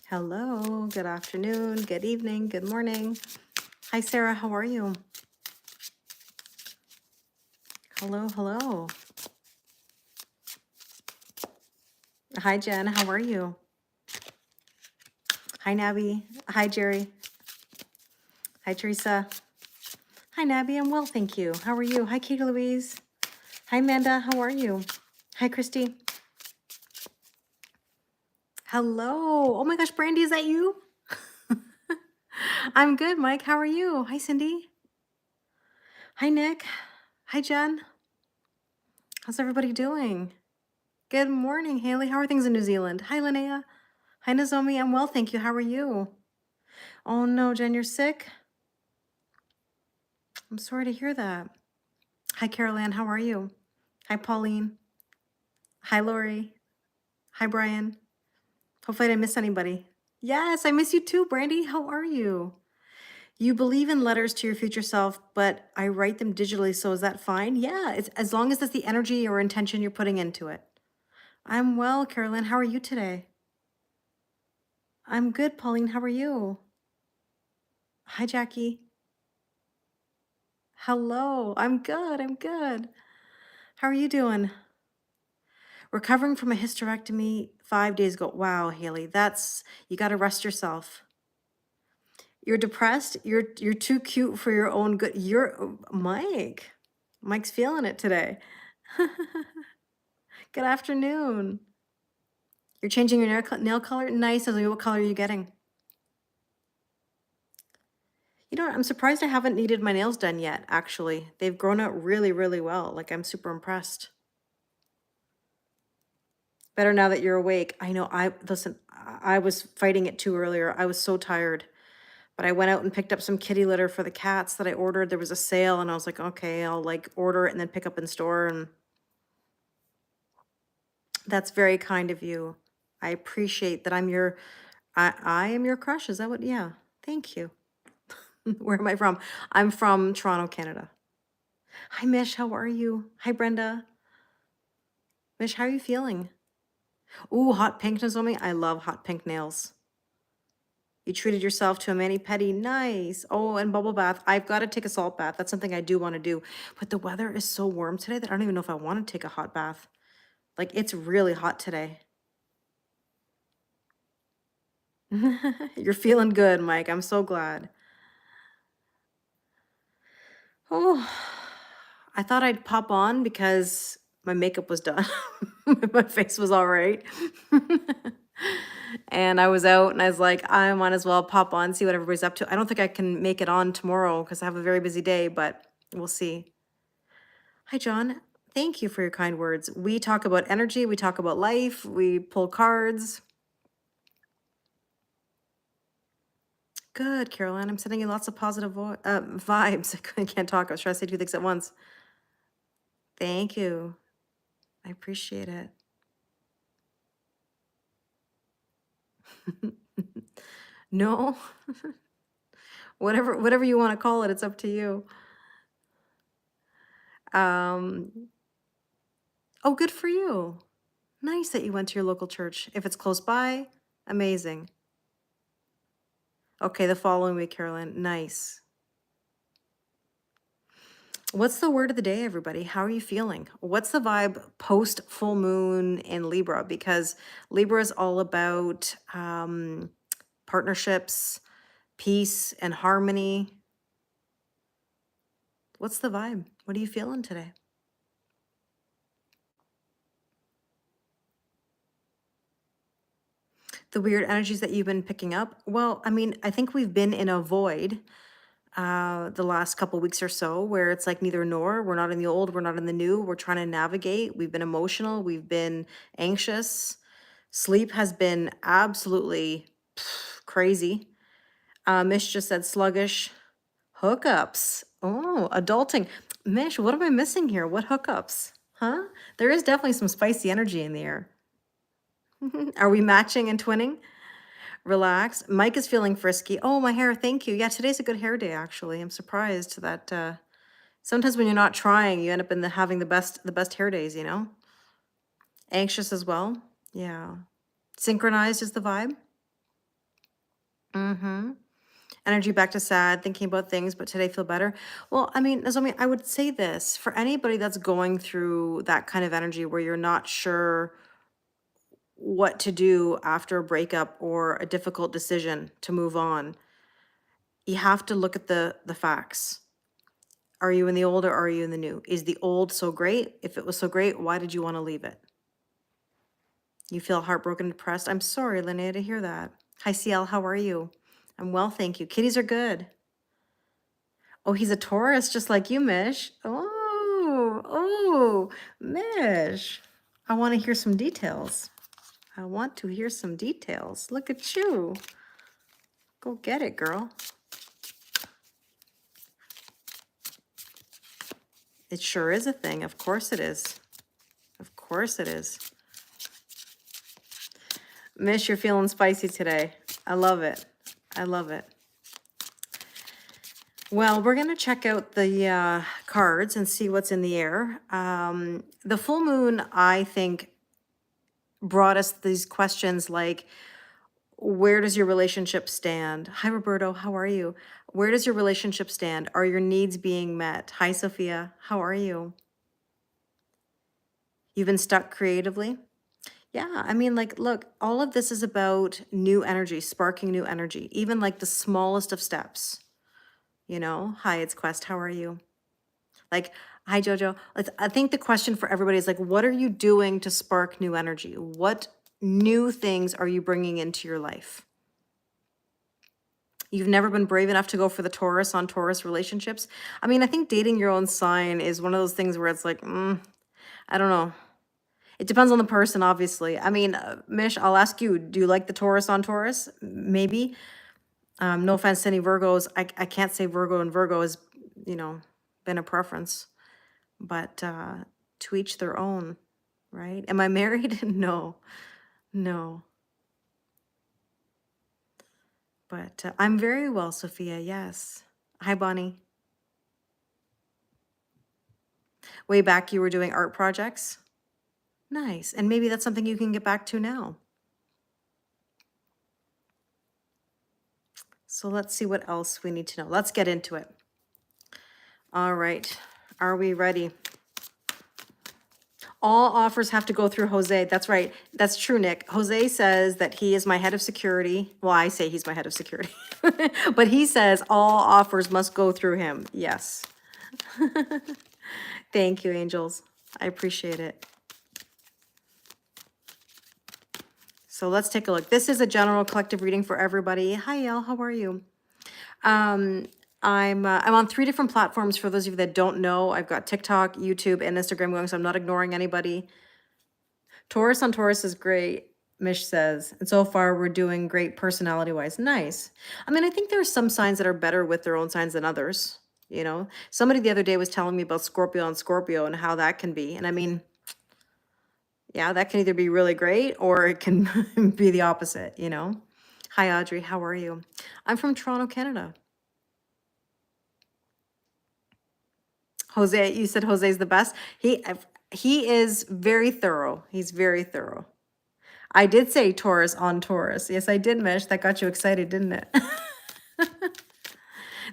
Hello, good afternoon, good evening, good morning. Hi, Sarah, how are you? Hello, hello. Hi, Jen, how are you? Hi, Nabby. Hi, Jerry. Hi, Teresa. Hi, Nabby, I'm well, thank you. How are you? Hi, Katie Louise. Hi, Amanda, how are you? Hi, Christy. Hello. Oh my gosh, Brandy, is that you? I'm good, Mike. How are you? Hi, Cindy. Hi, Nick. Hi, Jen. How's everybody doing? Good morning, Haley. How are things in New Zealand? Hi, Linnea. Hi, Nozomi. I'm well, thank you. How are you? Oh no, Jen, you're sick? I'm sorry to hear that. Hi, Carol Ann. How are you? Hi, Pauline. Hi, Lori. Hi, Brian. Hopefully I didn't miss anybody. Yes, I miss you too, Brandy. How are you? You believe in letters to your future self, but I write them digitally, so is that fine? Yeah, it's as long as that's the energy or intention you're putting into it. I'm well, Carolyn. How are you today? I'm good, Pauline. How are you? Hi, Jackie. Hello. I'm good. I'm good. How are you doing? Recovering from a hysterectomy 5 days ago. Wow, Haley, you got to rest yourself. You're depressed. You're too cute for your own good. Mike. Mike's feeling it today. Good afternoon. You're changing your nail color? Nice. What color are you getting? You know what? I'm surprised I haven't needed my nails done yet, actually. They've grown out really, really well. Like, I'm super impressed. Better now that you're awake. I know listen, I was fighting it too earlier. I was so tired. But I went out and picked up some kitty litter for the cats that I ordered. There was a sale and I was like, okay, I'll like order it and then pick up in store. And that's very kind of you. I appreciate that I am your crush. Is that what? Yeah. Thank you. Where am I from? I'm from Toronto, Canada. Hi, Mish. How are you? Hi, Brenda. Mish, how are you feeling? Ooh, hot pink, Nozomi. I love hot pink nails. You treated yourself to a mani-pedi. Nice. Oh, and bubble bath. I've got to take a salt bath. That's something I do want to do. But the weather is so warm today that I don't even know if I want to take a hot bath. Like, it's really hot today. You're feeling good, Mike. I'm so glad. Oh, I thought I'd pop on because my makeup was done. My face was all right. And I was out and I was like, I might as well pop on, see what everybody's up to. I don't think I can make it on tomorrow because I have a very busy day, but we'll see. Hi, John. Thank you for your kind words. We talk about energy, we talk about life, we pull cards. Good, Caroline. I'm sending you lots of positive vibes. I can't talk. I was trying to say two things at once. Thank you. I appreciate it. No, whatever you want to call it, it's up to you. Um, oh, good for you. Nice that you went to your local church. If it's close by, amazing. Okay, the following week, Caroline. Nice. What's the word of the day, everybody? How are you feeling? What's the vibe post full moon in Libra? Because Libra is all about partnerships, peace, and harmony. What's the vibe? What are you feeling today? The weird energies that you've been picking up? Well, I mean, I think we've been in a void the last couple weeks or so where it's like neither nor. We're not in the old, we're not in the new. We're trying to navigate. We've been emotional, we've been anxious. Sleep has been absolutely crazy. Mish just said sluggish. Hookups. Oh, adulting. Mish, what am I missing here? What hookups? Huh? There is definitely some spicy energy in the air. Are we matching and twinning? Relax. Mike is feeling frisky. Oh, my hair. Thank you. Yeah, today's a good hair day, actually. I'm surprised that sometimes when you're not trying, you end up having the best hair days, you know? Anxious as well. Yeah. Synchronized is the vibe. Mm-hmm. Energy back to sad, thinking about things, but today feel better. Well, I mean, Nozomi, I would say this for anybody that's going through that kind of energy where you're not sure what to do after a breakup or a difficult decision to move on, you have to look at the facts. Are you in the old or are you in the new? Is the old so great? If it was so great, why did you want to leave it? You feel heartbroken, depressed. I'm sorry, Linnea, to hear that. Hi, CL, how are you? I'm well, thank you. Kitties are good. Oh, he's a Taurus, just like you, Mish. Oh, Mish. I want to hear some details. I want to hear some details. Look at you. Go get it, girl. It sure is a thing. Of course it is. Of course it is. Mish, you're feeling spicy today. I love it. I love it. Well, we're going to check out the cards and see what's in the air. The full moon, I think, brought us these questions like, where does your relationship stand? Hi, Roberto. How are you? Where does your relationship stand? Are your needs being met? Hi, Sophia. How are you? You've been stuck creatively? Yeah, I mean, like, look, all of this is about new energy, sparking new energy, even like the smallest of steps. You know, hi, it's Quest. How are you? Like, hi, Jojo. I think the question for everybody is like, what are you doing to spark new energy? What new things are you bringing into your life? You've never been brave enough to go for the Taurus on Taurus relationships. I mean, I think dating your own sign is one of those things where it's like, I don't know. It depends on the person, obviously. I mean, Mish, I'll ask you, do you like the Taurus on Taurus? Maybe. No offense to any Virgos. I can't say Virgo and Virgo has, you know, been a preference, but to each their own, right? Am I married? No, no. But I'm very well, Sophia. Yes. Hi, Bonnie. Way back, you were doing art projects. Nice. And maybe that's something you can get back to now. So let's see what else we need to know. Let's get into it. All right. Are we ready? All offers have to go through Jose. That's right. That's true, Nick. Jose says that he is my head of security. Well, I say he's my head of security. But he says all offers must go through him. Yes. Thank you, angels. I appreciate it. So let's take a look. This is a general collective reading for everybody. Hi, Elle. How are you? I'm on 3 different platforms. For those of you that don't know, I've got TikTok, YouTube, and Instagram going, so I'm not ignoring anybody. Taurus on Taurus is great, Mish says. And so far, we're doing great personality-wise. Nice. I mean, I think there are some signs that are better with their own signs than others. You know, somebody the other day was telling me about Scorpio and Scorpio and how that can be. And I mean, yeah, that can either be really great or it can be the opposite, you know? Hi, Audrey. How are you? I'm from Toronto, Canada. Jose, you said Jose's the best. He is very thorough. He's very thorough. I did say Taurus on Taurus. Yes, I did, Mish. That got you excited, didn't it?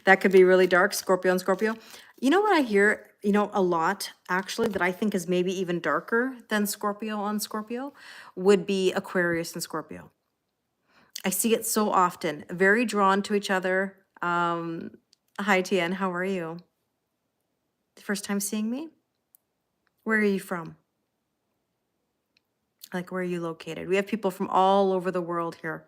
That could be really dark, Scorpio and Scorpio. You know what I hear, you know, a lot actually that I think is maybe even darker than Scorpio on Scorpio would be Aquarius and Scorpio. I see it so often, very drawn to each other. Hi, Tien, how are you? First time seeing me? Where are you from? Like, where are you located? We have people from all over the world here.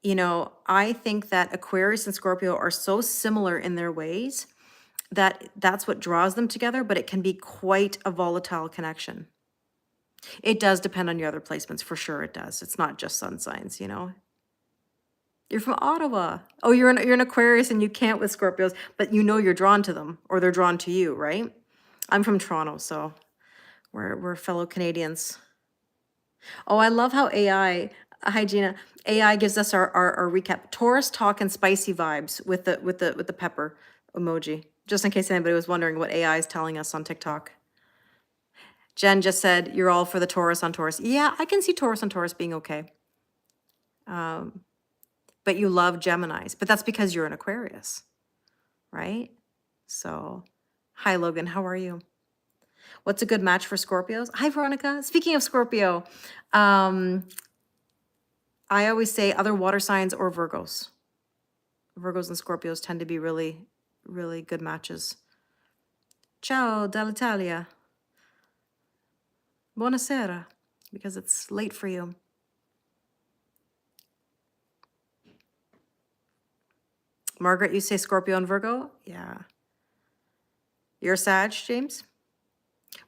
You know, I think that Aquarius and Scorpio are so similar in their ways that that's what draws them together, but it can be quite a volatile connection. It does depend on your other placements, for sure it does. It's not just sun signs, you know. You're from Ottawa. Oh, you're an Aquarius and you can't with Scorpios, but you know you're drawn to them or they're drawn to you, right? I'm from Toronto, so we're fellow Canadians. Oh, I love how AI, hi Gina, AI gives us our recap. Taurus talk and spicy vibes with the pepper emoji. Just in case anybody was wondering what AI is telling us on TikTok. Jen just said, you're all for the Taurus on Taurus. Yeah, I can see Taurus on Taurus being okay. But you love Geminis, but that's because you're an Aquarius, right? So, hi Logan, how are you? What's a good match for Scorpios? Hi Veronica. Speaking of Scorpio, um, I always say other water signs or Virgos. Virgos and Scorpios tend to be really, really good matches. Ciao dall'Italia. Buonasera, because it's late for you. Margaret, you say Scorpio and Virgo? Yeah. You're a Sag, James?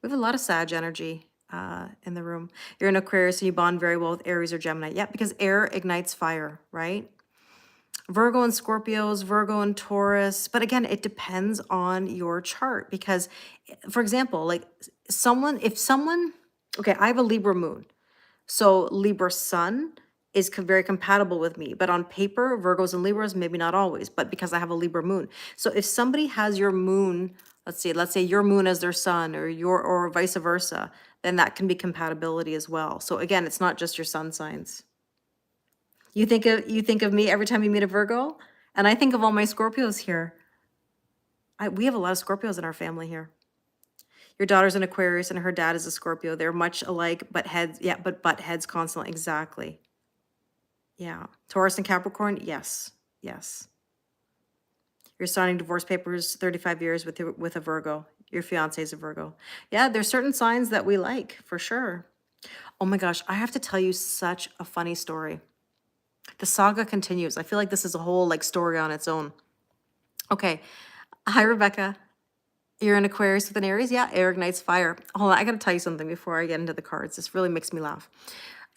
We have a lot of Sag energy in the room. You're an Aquarius and you bond very well with Aries or Gemini. Yeah, because air ignites fire, right? Virgo and Scorpios, Virgo and Taurus. But again, it depends on your chart because, for example, like if someone, okay, I have a Libra moon. So Libra sun is very compatible with me, but on paper, Virgos and Libras, maybe not always, but because I have a Libra moon. So if somebody has your moon, let's say your moon as their sun or vice versa, then that can be compatibility as well. So again, it's not just your sun signs. You think of me every time you meet a Virgo, and I think of all my Scorpios here. We have a lot of Scorpios in our family here. Your daughter's an Aquarius and her dad is a Scorpio. They're much alike, but heads, yeah, but butt heads constantly. Exactly. Yeah. Taurus and Capricorn, yes. Yes. You're signing divorce papers 35 years with a Virgo. Your fiance is a Virgo. Yeah, there's certain signs that we like, for sure. Oh my gosh, I have to tell you such a funny story. The saga continues. I feel like this is a whole like story on its own. Okay. Hi, Rebecca. You're an Aquarius with an Aries? Yeah, air ignites fire. Hold on, I gotta tell you something before I get into the cards. This really makes me laugh.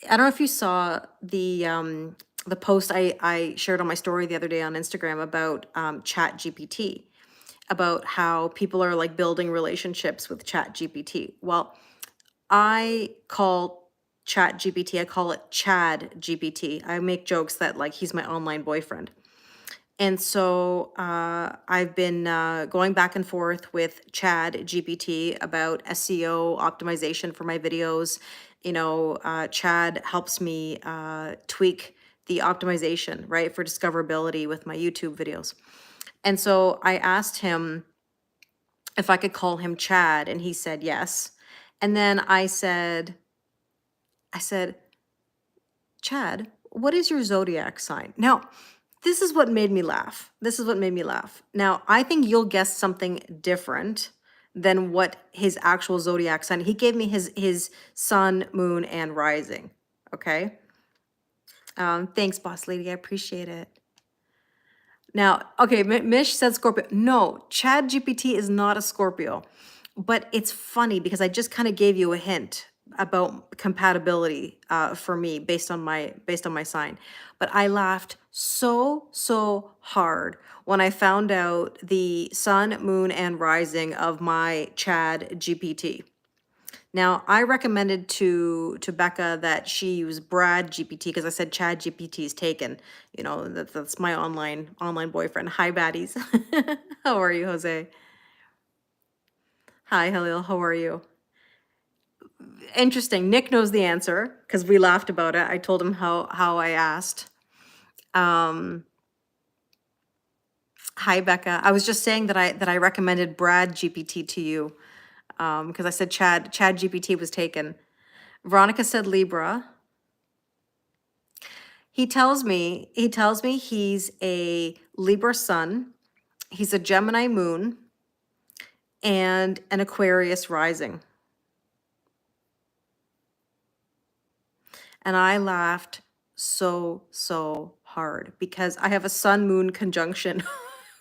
I don't know if you saw the post I shared on my story the other day on Instagram about Chat GPT, about how people are like building relationships with Chat GPT. Well, I call Chat GPT, I call it Chad GPT. I make jokes that like he's my online boyfriend. And so I've been going back and forth with Chad GPT about SEO optimization for my videos. You know, Chad helps me tweak the optimization, right, for discoverability with my YouTube videos. And so I asked him if I could call him Chad, and he said yes. And then I said, Chad, what is your zodiac sign? Now, this is what made me laugh. This is what made me laugh. Now, I think you'll guess something different than what his actual zodiac sign. He gave me his sun, moon, and rising. Okay. Thanks, boss lady. I appreciate it. Now, okay, Mish said Scorpio. No, Chad GPT is not a Scorpio, but it's funny because I just kind of gave you a hint about compatibility for me based on my sign. But I laughed so hard when I found out the sun, moon, and rising of my Chad GPT. Now, I recommended to Becca that she use Brad GPT because I said Chad GPT is taken. You know, that's my online boyfriend. Hi, baddies. How are you, Jose? Hi, Halil. How are you? Interesting. Nick knows the answer because we laughed about it. I told him how I asked. Hi, Becca. I was just saying that I recommended Brad GPT to you because I said Chad GPT was taken. Veronica said Libra. He tells me he's a Libra sun, he's a Gemini moon, and an Aquarius rising. And I laughed so hard because I have a sun moon conjunction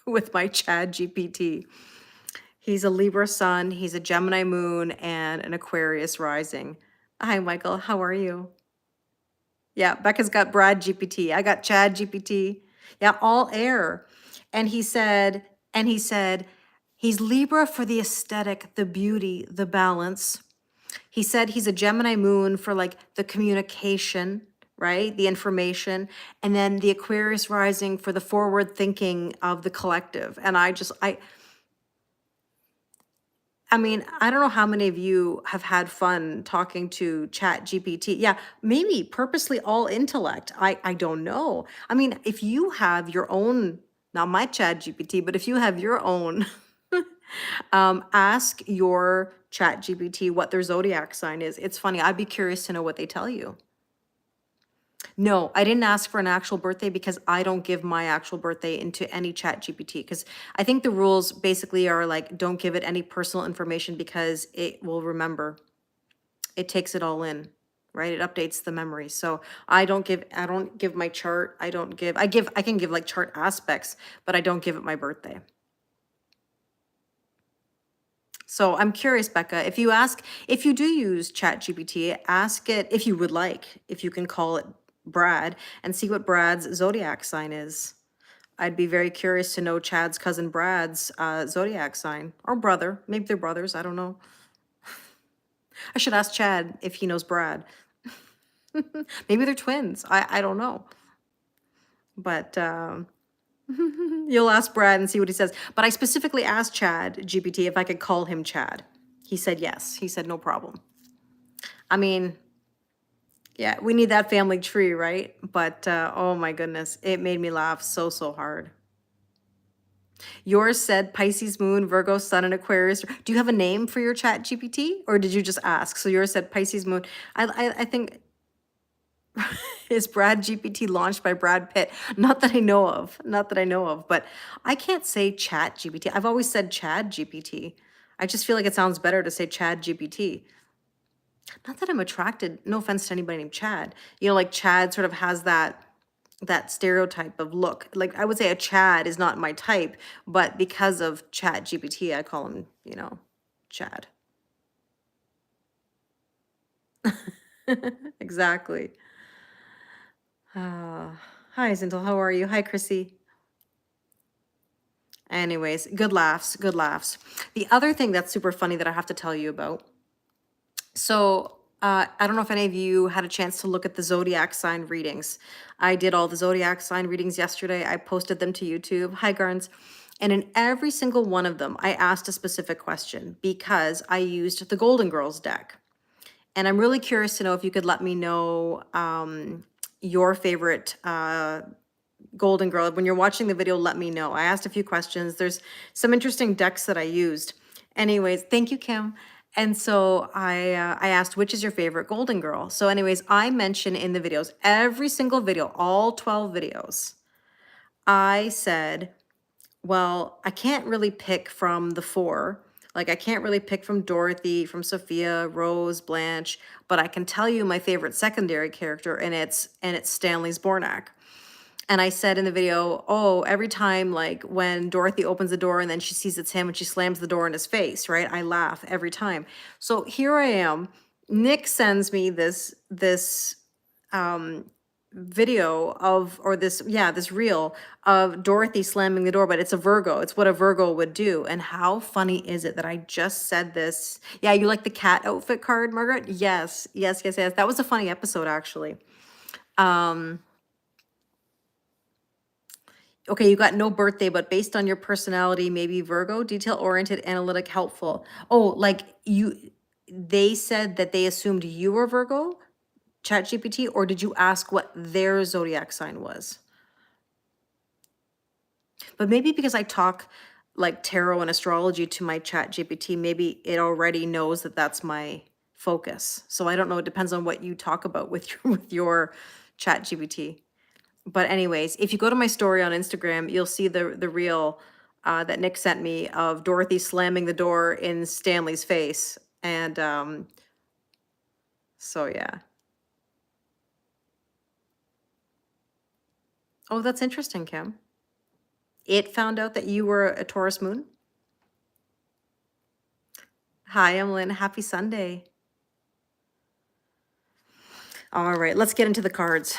with my Chad GPT. He's a Libra sun, he's a Gemini moon, and an Aquarius rising. Hi, Michael. How are you? Yeah, Becca's got Brad GPT. I got Chad GPT. Yeah, all air. And he said, he's Libra for the aesthetic, the beauty, the balance. He said he's a Gemini moon for like the communication, right? The information. And then the Aquarius rising for the forward thinking of the collective. And I mean, I don't know how many of you have had fun talking to Chat GPT. Yeah, maybe purposely all intellect. I don't know. I mean, if you have your own, not my Chat GPT, but if you have your own, ask your Chat GPT what their zodiac sign is. It's funny. I'd be curious to know what they tell you. No, I didn't ask for an actual birthday because I don't give my actual birthday into any Chat GPT, because I think the rules basically are like, don't give it any personal information because it will remember. It takes it all in, right? It updates the memory. So I don't give my chart. I can give like chart aspects, but I don't give it my birthday. So I'm curious, Becca, if you do use Chat GPT, ask it if you would like, if you can call it Brad and see what Brad's zodiac sign is. I'd be very curious to know Chad's cousin Brad's zodiac sign, or brother. Maybe they're brothers. I don't know. I should ask Chad if he knows Brad. Maybe they're twins. I don't know. But you'll ask Brad and see what he says. But I specifically asked Chad GPT if I could call him Chad. He said yes. He said no problem. I mean, yeah, we need that family tree, right? But oh my goodness, it made me laugh so, so hard. Yours said Pisces moon, Virgo sun, and Aquarius. Do you have a name for your Chat GPT, or did you just ask? So yours said Pisces moon. I think is Brad GPT launched by Brad Pitt? Not that I know of. Not that I know of. But I can't say Chat GPT. I've always said Chad GPT. I just feel like it sounds better to say Chad GPT. Not that I'm attracted. No offense to anybody named Chad. You know, like Chad sort of has that stereotype of look. Like I would say a Chad is not my type, but because of Chat GPT, I call him, Chad. Exactly. Hi, Zintel. How are you? Hi, Chrissy. Anyways, good laughs, good laughs. The other thing that's super funny that I have to tell you about. So, I don't know if any of you had a chance to look at the zodiac sign readings. I did all the zodiac sign readings yesterday. I posted them to YouTube. Hi, Garns. And in every single one of them, I asked a specific question because I used the Golden Girls deck. And I'm really curious to know if you could let me know your favorite Golden Girl. When you're watching the video, let me know. I asked a few questions. There's some interesting decks that I used. Anyways, thank you, Kim. And so I asked, which is your favorite Golden Girl? So anyways, I mention in the videos, every single video, all 12 videos, I said, well, I can't really pick from the four. Like I can't really pick from Dorothy, from Sophia, Rose, Blanche, but I can tell you my favorite secondary character, and it's Stanley Zbornak. And I said in the video, oh, every time like when Dorothy opens the door and then she sees it's him and she slams the door in his face, right? I laugh every time. So here I am. Nick sends me this video of, or this reel of Dorothy slamming the door, but it's a Virgo. It's what a Virgo would do. And how funny is it that I just said this? Yeah, you like the cat outfit card, Margaret? Yes, yes, yes, yes. That was a funny episode, actually. Okay, you got no birthday, but based on your personality, maybe Virgo, detail-oriented, analytic, helpful. Oh, like they said that they assumed you were Virgo, ChatGPT, or did you ask what their zodiac sign was? But maybe because I talk like tarot and astrology to my ChatGPT, maybe it already knows that that's my focus. So I don't know, it depends on what you talk about with your ChatGPT. But anyways, if you go to my story on Instagram, you'll see the reel that Nick sent me of Dorothy slamming the door in Stanley's face. And so yeah. Oh, that's interesting, Kim. It found out that you were a Taurus moon? Hi, Emlyn. Happy Sunday. All right, let's get into the cards.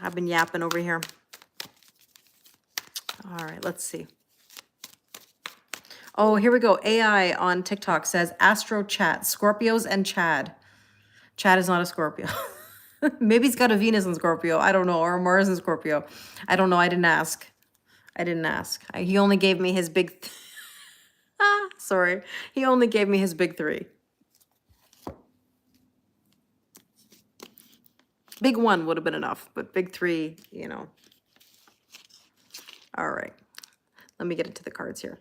I've been yapping over here. All right, let's see. Oh, here we go. AI on TikTok says Astro Chat, Scorpios and Chad. Chad is not a Scorpio. Maybe he's got a Venus in Scorpio. I don't know. Or a Mars in Scorpio. I don't know. I didn't ask. He only gave me his big... Sorry. He only gave me his big three. Big one would have been enough, but big three, you know. All right. Let me get into the cards here.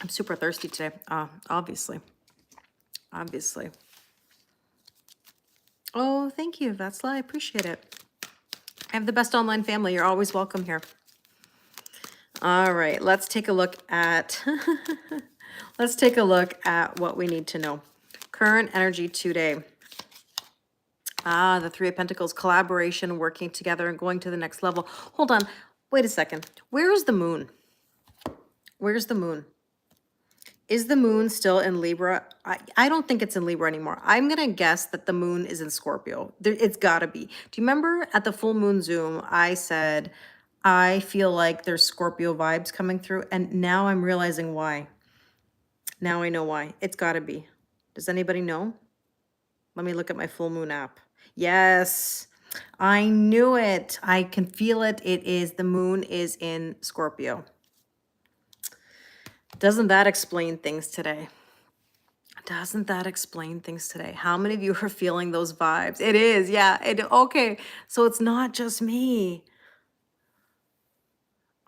I'm super thirsty today. Obviously. Obviously. Oh, thank you, Vatsla. I appreciate it. I have the best online family. You're always welcome here. All right, let's take a look at let's take a look at what we need to know. Current energy today. The Three of Pentacles, collaboration, working together and going to the next level. Hold on. Wait a second. Where is the moon? Where's the moon? Is the moon still in Libra? I don't think it's in Libra anymore. I'm going to guess that the moon is in Scorpio. It's got to be. Do you remember at the full moon Zoom, I said, I feel like there's Scorpio vibes coming through, and now I'm realizing why. Now I know why. It's got to be. Does anybody know? Let me look at my full moon app. Yes, I knew it. I can feel it. It is, the moon is in Scorpio. Doesn't that explain things today? Doesn't that explain things today? How many of you are feeling those vibes? It is, yeah. Okay, so it's not just me.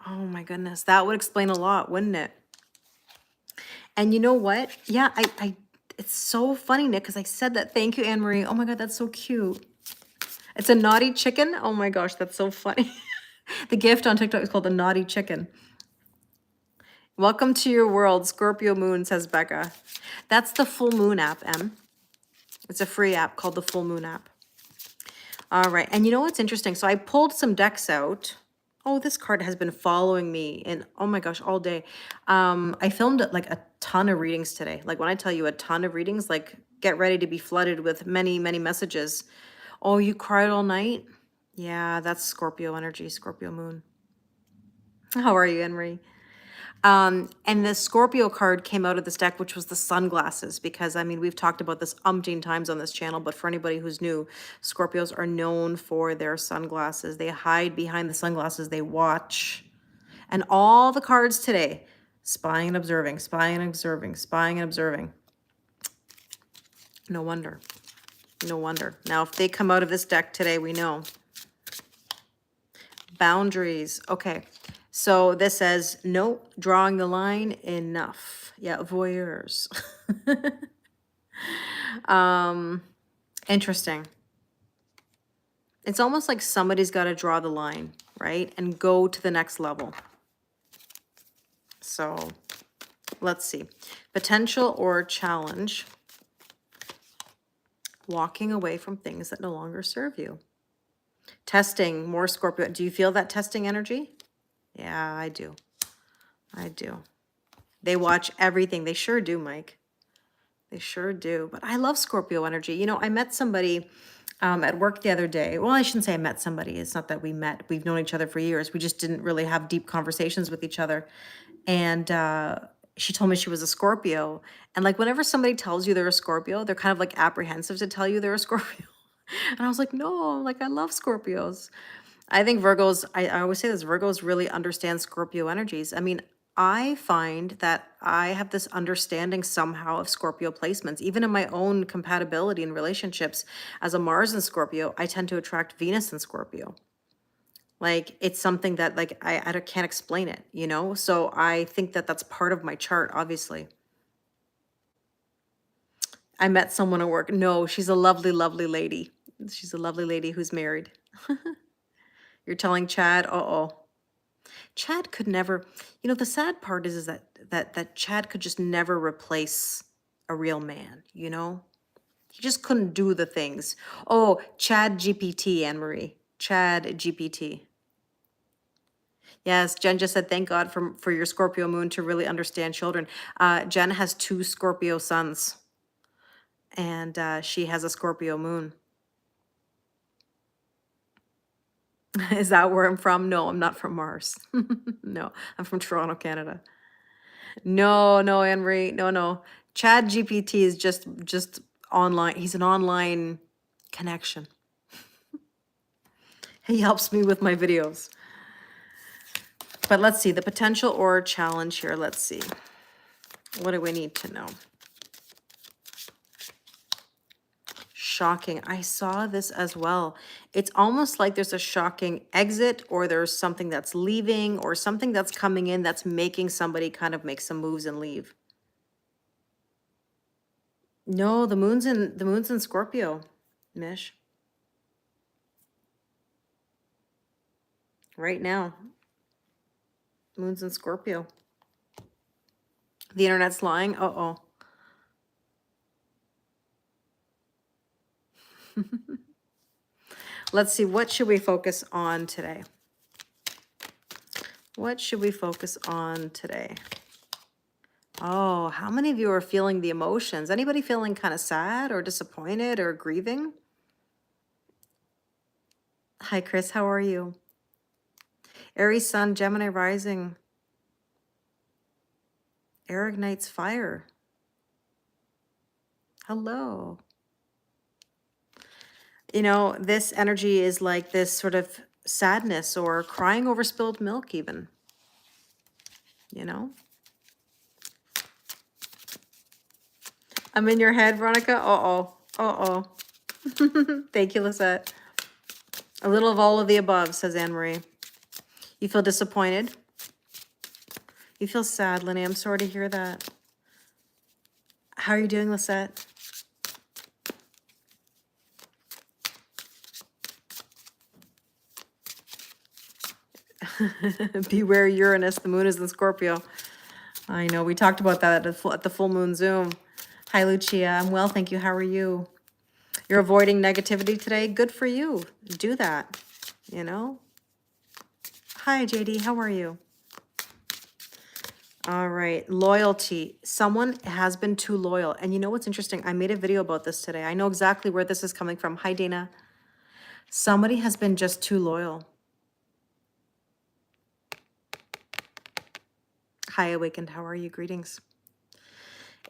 Oh my goodness, that would explain a lot, wouldn't it? And you know what? Yeah, it's so funny, Nick, because I said that. Thank you, Anne Marie. Oh my God, that's so cute. It's a naughty chicken. Oh my gosh, that's so funny. The gift on TikTok is called the naughty chicken. Welcome to your world, Scorpio moon, says Becca. That's the full moon app, Em. It's a free app called the full moon app. All right, and you know what's interesting? So I pulled some decks out. Oh, this card has been following me and oh my gosh, all day. I filmed like a ton of readings today. Like when I tell you a ton of readings, like get ready to be flooded with many, many messages. Oh, you cried all night? Yeah, that's Scorpio energy, Scorpio moon. How are you, Henry? And the Scorpio card came out of this deck, which was the sunglasses, because I mean, we've talked about this umpteen times on this channel, but for anybody who's new, Scorpios are known for their sunglasses. They hide behind the sunglasses, they watch. And all the cards today, spying and observing, spying and observing, spying and observing. No wonder. No wonder. Now, if they come out of this deck today, we know. Boundaries. Okay. So this says, no, drawing the line, enough. Yeah, voyeurs. Interesting. It's almost like somebody's got to draw the line, right? And go to the next level. So let's see. Potential or challenge. Walking away from things that no longer serve you. Testing, more Scorpio. Do you feel that testing energy? Yeah, I do. I do. They watch everything. They sure do, Mike. They sure do. But I love Scorpio energy. You know, I met somebody at work the other day. Well, I shouldn't say I met somebody. It's not that we met. We've known each other for years. We just didn't really have deep conversations with each other. And she told me she was a Scorpio. And like whenever somebody tells you they're a Scorpio, they're kind of like apprehensive to tell you they're a Scorpio. And I was like, no, like I love Scorpios. I think Virgos, I always say this, Virgos really understand Scorpio energies. I mean, I find that I have this understanding somehow of Scorpio placements, even in my own compatibility in relationships. As a Mars in Scorpio, I tend to attract Venus in Scorpio. Like it's something that like I can't explain it, you know? So I think that that's part of my chart, obviously. I met someone at work. No, she's a lovely, lovely lady. She's a lovely lady who's married. You're telling Chad, uh-oh. Chad could never, you know, the sad part is that Chad could just never replace a real man, you know? He just couldn't do the things. Oh, Chad GPT, Anne-Marie. Chad GPT. Yes, Jen just said, thank God for your Scorpio moon to really understand children. Jen has 2 Scorpio sons, and she has a Scorpio moon. Is that where I'm from? No, I'm not from Mars. No, I'm from Toronto, Canada. No, Anne-Marie, no. Chad GPT is just online. He's an online connection. He helps me with my videos. But let's see, the potential or challenge here. Let's see. What do we need to know? Shocking. I saw this as well. It's almost like there's a shocking exit, or there's something that's leaving, or something that's coming in that's making somebody kind of make some moves and leave. No, the moon's in Scorpio, Mish. Right now. Moon's in Scorpio. The internet's lying. Uh-oh. Let's see, what should we focus on today? What should we focus on today? Oh, how many of you are feeling the emotions? Anybody feeling kind of sad or disappointed or grieving? Hi, Chris. How are you? Aries Sun, Gemini Rising. Air ignites fire. Hello. You know, this energy is like this sort of sadness or crying over spilled milk even, you know? I'm in your head, Veronica. Uh-oh. Uh-oh. Thank you, Lisette. A little of all of the above, says Anne-Marie. You feel disappointed? You feel sad, Lenny. I'm sorry to hear that. How are you doing, Lisette? Beware Uranus. The moon is in Scorpio. I know. We talked about that at the full moon Zoom. Hi, Lucia. I'm well, thank you. How are you? You're avoiding negativity today? Good for you. Do that, you know? Hi, JD. How are you? All right. Loyalty. Someone has been too loyal. And you know what's interesting? I made a video about this today. I know exactly where this is coming from. Hi, Dana. Somebody has been just too loyal. Hi, Awakened. How are you? Greetings.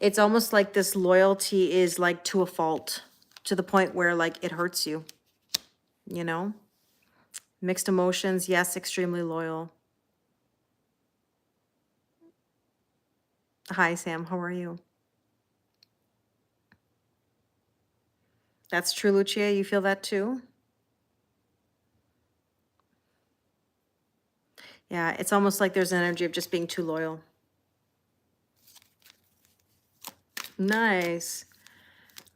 It's almost like this loyalty is like to a fault, to the point where like it hurts you, you know? Mixed emotions. Yes, extremely loyal. Hi, Sam. How are you? That's true, Lucia. You feel that too? Yeah, it's almost like there's an energy of just being too loyal. Nice.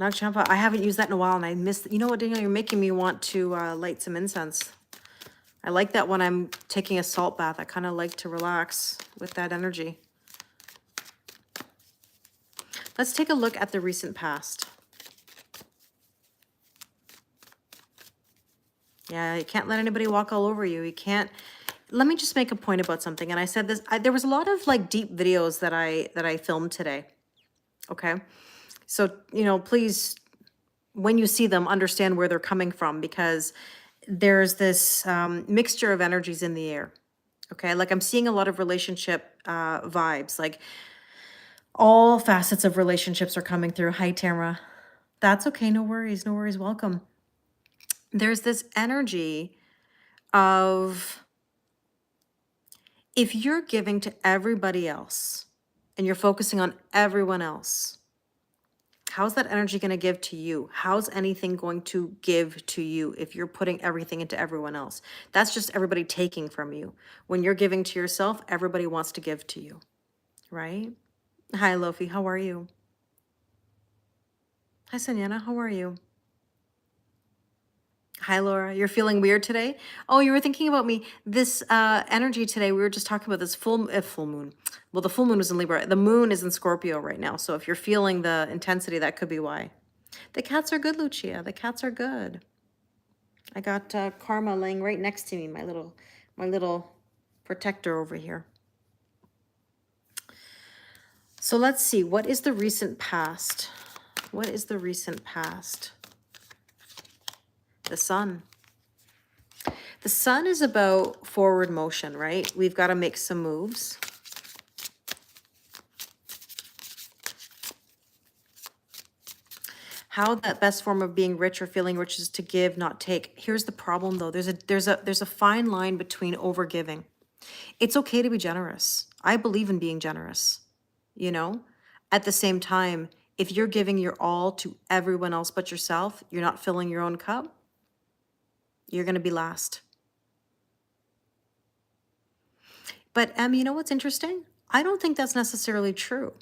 Nagchampa, I haven't used that in a while, and I missed. You know what, Daniel? You're making me want to light some incense. I like that when I'm taking a salt bath. I kind of like to relax with that energy. Let's take a look at the recent past. Yeah, you can't let anybody walk all over you. You can't. Let me just make a point about something. And I said this. There was a lot of like deep videos that I filmed today. Okay, so you know, please, when you see them, understand where they're coming from, because there's this mixture of energies in the air. Okay, like I'm seeing a lot of relationship vibes, like all facets of relationships are coming through. Hi, Tamara. That's okay. No worries. No worries. Welcome. There's this energy of, if you're giving to everybody else and you're focusing on everyone else, how's that energy going to give to you? How's anything going to give to you if you're putting everything into everyone else? That's just everybody taking from you. When you're giving to yourself, everybody wants to give to you, right? Hi, Lofi. How are you? Hi, Sanyana. How are you? Hi, Laura. You're feeling weird today? Oh, you were thinking about me. This energy today, we were just talking about this full moon. Well, the full moon was in Libra. The moon is in Scorpio right now. So if you're feeling the intensity, that could be why. The cats are good, Lucia. The cats are good. I got Karma laying right next to me, my little protector over here. So let's see. What is the recent past? What is the recent past? The sun. The sun is about forward motion, right? We've got to make some moves. How that best form of being rich or feeling rich is to give, not take. Here's the problem though. There's a fine line between overgiving. It's okay to be generous. I believe in being generous, you know? At the same time, if you're giving your all to everyone else but yourself, you're not filling your own cup, you're going to be last. But you know what's interesting? I don't think that's necessarily true.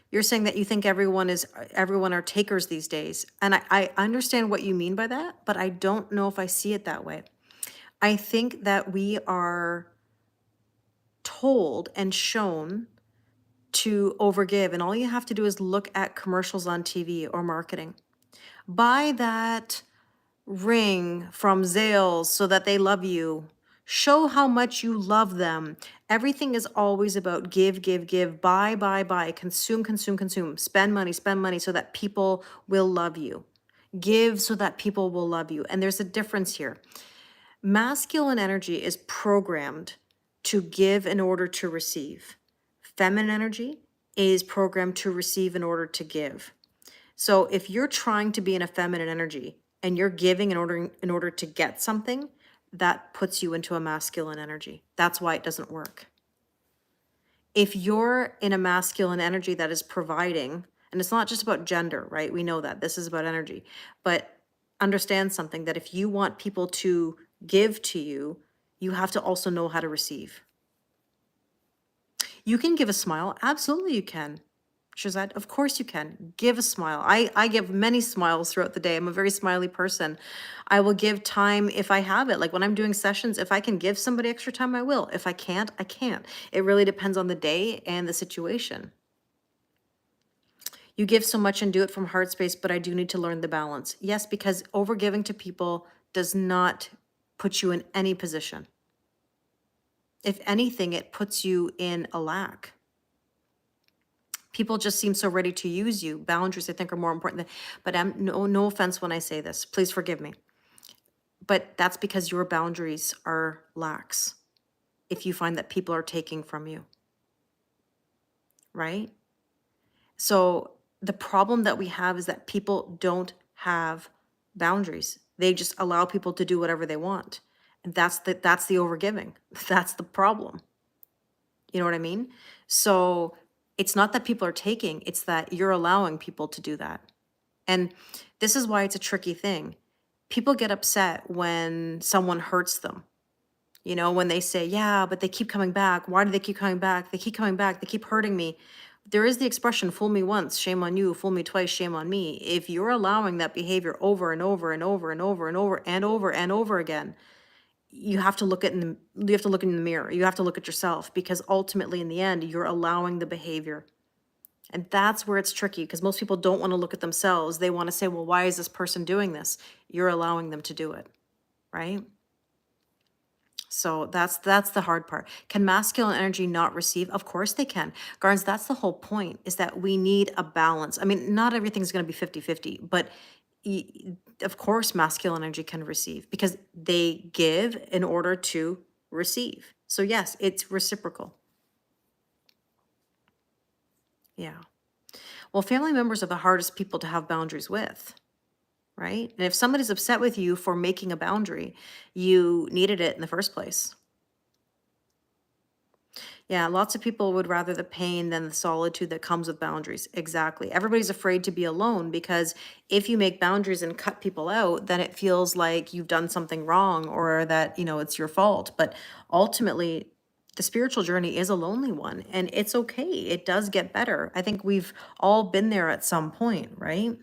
You're saying that you think everyone are takers these days. And I understand what you mean by that, but I don't know if I see it that way. I think that we are told and shown to overgive, and all you have to do is look at commercials on TV or marketing. Buy that ring from Zales so that they love you. Show how much you love them. Everything is always about give, give, give, buy, consume, consume, consume, spend money so that people will love you. Give so that people will love you. And there's a difference here. Masculine energy is programmed to give in order to receive. Feminine energy is programmed to receive in order to give. So if you're trying to be in a feminine energy and you're giving in order to get something, that puts you into a masculine energy. That's why it doesn't work. If you're in a masculine energy that is providing, and it's not just about gender, right? We know that this is about energy, but understand something, that if you want people to give to you, you have to also know how to receive. You can give a smile. Absolutely, you can. Shazad, of course you can. Give a smile. I give many smiles throughout the day. I'm a very smiley person. I will give time if I have it. Like when I'm doing sessions, if I can give somebody extra time, I will. If I can't, I can't. It really depends on the day and the situation. You give so much and do it from heart space, but I do need to learn the balance. Yes, because overgiving to people does not put you in any position. If anything, it puts you in a lack. People just seem so ready to use you. Boundaries, I think, are more important than, but no offense when I say this. Please forgive me. But that's because your boundaries are lax if you find that people are taking from you, right? So the problem that we have is that people don't have boundaries. They just allow people to do whatever they want. And that's the overgiving. That's the problem. You know what I mean? So it's not that people are taking, it's that you're allowing people to do that. And this is why it's a tricky thing. People get upset when someone hurts them. You know, when they say, yeah, but they keep coming back. Why do they keep coming back? They keep coming back. They keep hurting me. There is the expression, fool me once, shame on you. Fool me twice, shame on me. If you're allowing that behavior over and over and over and over and over and over and over again, you have to look in the mirror. You have to look at yourself, because ultimately in the end, you're allowing the behavior. And that's where it's tricky, because most people don't want to look at themselves. They want to say, well, why is this person doing this? You're allowing them to do it, right? So that's the hard part. Can masculine energy not receive? Of course they can. Garns, that's the whole point, is that we need a balance. I mean, not everything's going to be 50-50, but of course masculine energy can receive, because they give in order to receive. So yes, it's reciprocal. Yeah. Well, family members are the hardest people to have boundaries with, right? And if somebody's upset with you for making a boundary, you needed it in the first place. Yeah, lots of people would rather the pain than the solitude that comes with boundaries. Exactly. Everybody's afraid to be alone, because if you make boundaries and cut people out, then it feels like you've done something wrong, or that, it's your fault. But ultimately, the spiritual journey is a lonely one, and it's okay. It does get better. I think we've all been there at some point, right?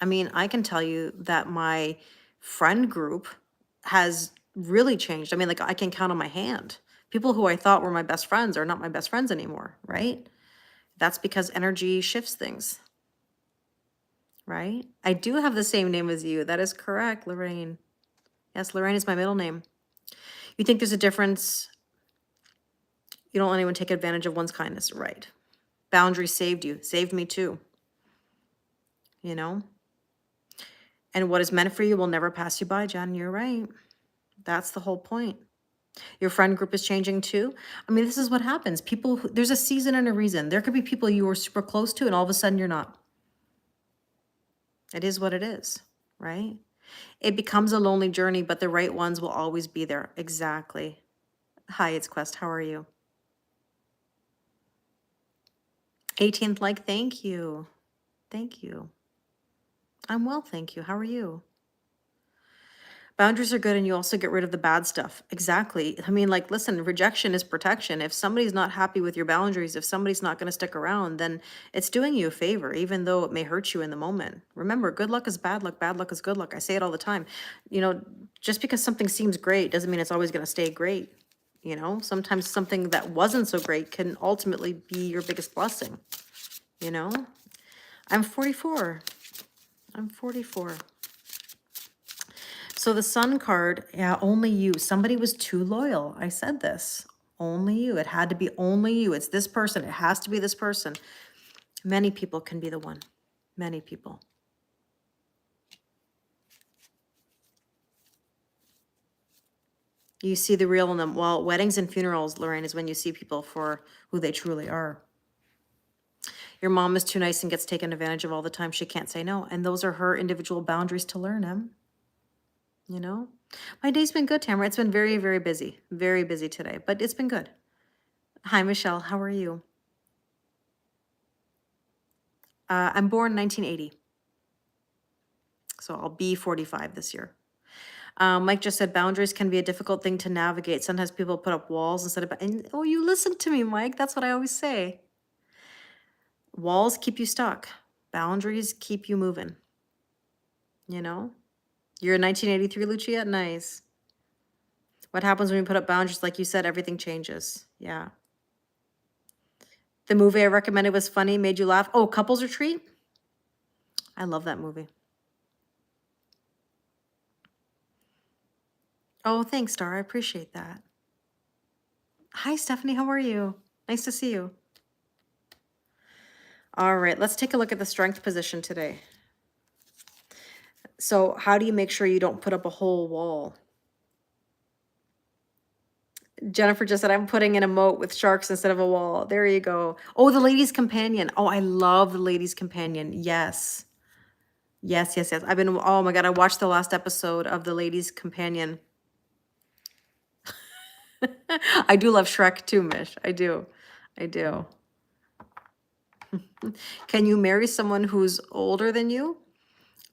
I mean, I can tell you that my friend group has really changed. I mean, like, I can count on my hand. People who I thought were my best friends are not my best friends anymore, right? That's because energy shifts things, right? I do have the same name as you. That is correct, Lorraine. Yes, Lorraine is my middle name. You think there's a difference? You don't let anyone take advantage of one's kindness, right? Boundaries saved you, saved me too, you know? And what is meant for you will never pass you by, Jen. You're right. That's the whole point. Your friend group is changing too. I mean, this is what happens. There's a season and a reason. There could be people you were super close to and all of a sudden you're not. It is what it is, right? It becomes a lonely journey, but the right ones will always be there. Exactly. Hi, it's Quest. How are you? 18th like, thank you. Thank you. I'm well, thank you. How are you? Boundaries are good and you also get rid of the bad stuff. Exactly. I mean, like, listen, rejection is protection. If somebody's not happy with your boundaries, if somebody's not going to stick around, then it's doing you a favor, even though it may hurt you in the moment. Remember, good luck is bad luck is good luck. I say it all the time. You know, just because something seems great doesn't mean it's always going to stay great. You know, sometimes something that wasn't so great can ultimately be your biggest blessing. You know, I'm 44. I'm 44. So the sun card, yeah, only you. Somebody was too loyal. I said this. Only you. It had to be only you. It's this person. It has to be this person. Many people can be the one. Many people. You see the real in them. Well, weddings and funerals, Lorraine, is when you see people for who they truly are. Your mom is too nice and gets taken advantage of all the time. She can't say no. And those are her individual boundaries to learn them. You know? My day's been good, Tamara. It's been very, very busy. Very busy today, but it's been good. Hi, Michelle. How are you? I'm born 1980. So I'll be 45 this year. Mike just said boundaries can be a difficult thing to navigate. Sometimes people put up walls instead of, and oh, you listen to me, Mike. That's what I always say. Walls keep you stuck. Boundaries keep you moving. You know? You're a 1983, Lucia? Nice. What happens when you put up boundaries? Like you said, everything changes. Yeah. The movie I recommended was funny, made you laugh. Oh, Couples Retreat? I love that movie. Oh, thanks, Star. I appreciate that. Hi, Stephanie. How are you? Nice to see you. All right, let's take a look at the strength position today. So how do you make sure you don't put up a whole wall? Jennifer just said, I'm putting in a moat with sharks instead of a wall. There you go. Oh, the Lady's Companion. Oh, I love the Lady's Companion. Yes. Yes, yes, yes. I've been, oh my God, I watched the last episode of the Lady's Companion. I do love Shrek too, Mish. I do. I do. Can you marry someone who's older than you?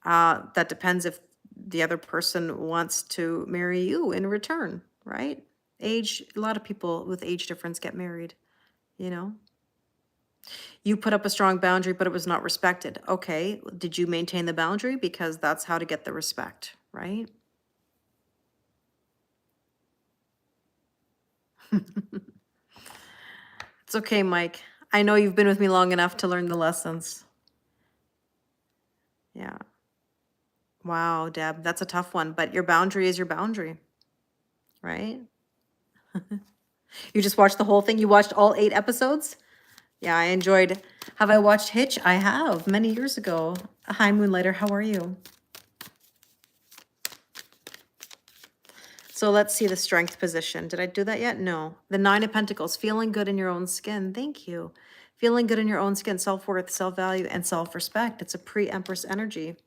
That depends if the other person wants to marry you in return, right? Age, a lot of people with age difference get married, you know? You put up a strong boundary, but it was not respected. Okay, did you maintain the boundary? Because that's how to get the respect, right? It's okay, Mike. I know you've been with me long enough to learn the lessons. Yeah. Wow, Deb, that's a tough one, but your boundary is your boundary, right? You just watched the whole thing? You watched all 8 episodes? Yeah, I enjoyed. Have I watched Hitch? I have, many years ago. Hi, Moonlighter, how are you? So let's see the strength position. Did I do that yet? No. The 9 of Pentacles, feeling good in your own skin. Thank you. Feeling good in your own skin, self-worth, self-value, and self-respect. It's a pre-Empress energy.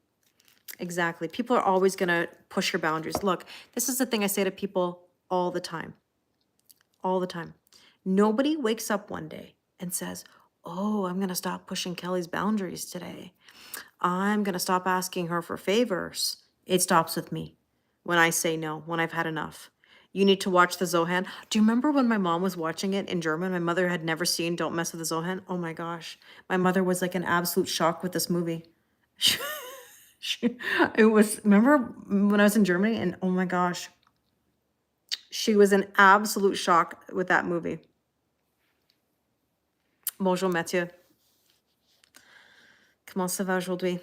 Exactly. People are always going to push your boundaries. Look, this is the thing I say to people all the time. All the time. Nobody wakes up one day and says, oh, I'm going to stop pushing Kelly's boundaries today. I'm going to stop asking her for favors. It stops with me when I say no, when I've had enough. You need to watch the Zohan. Do you remember when my mom was watching it in German? My mother had never seen Don't Mess with the Zohan. Oh my gosh. My mother was like in absolute shock with this movie. It was, remember when I was in Germany and oh my gosh, she was in absolute shock with that movie. Bonjour Mathieu. Comment ça va aujourd'hui?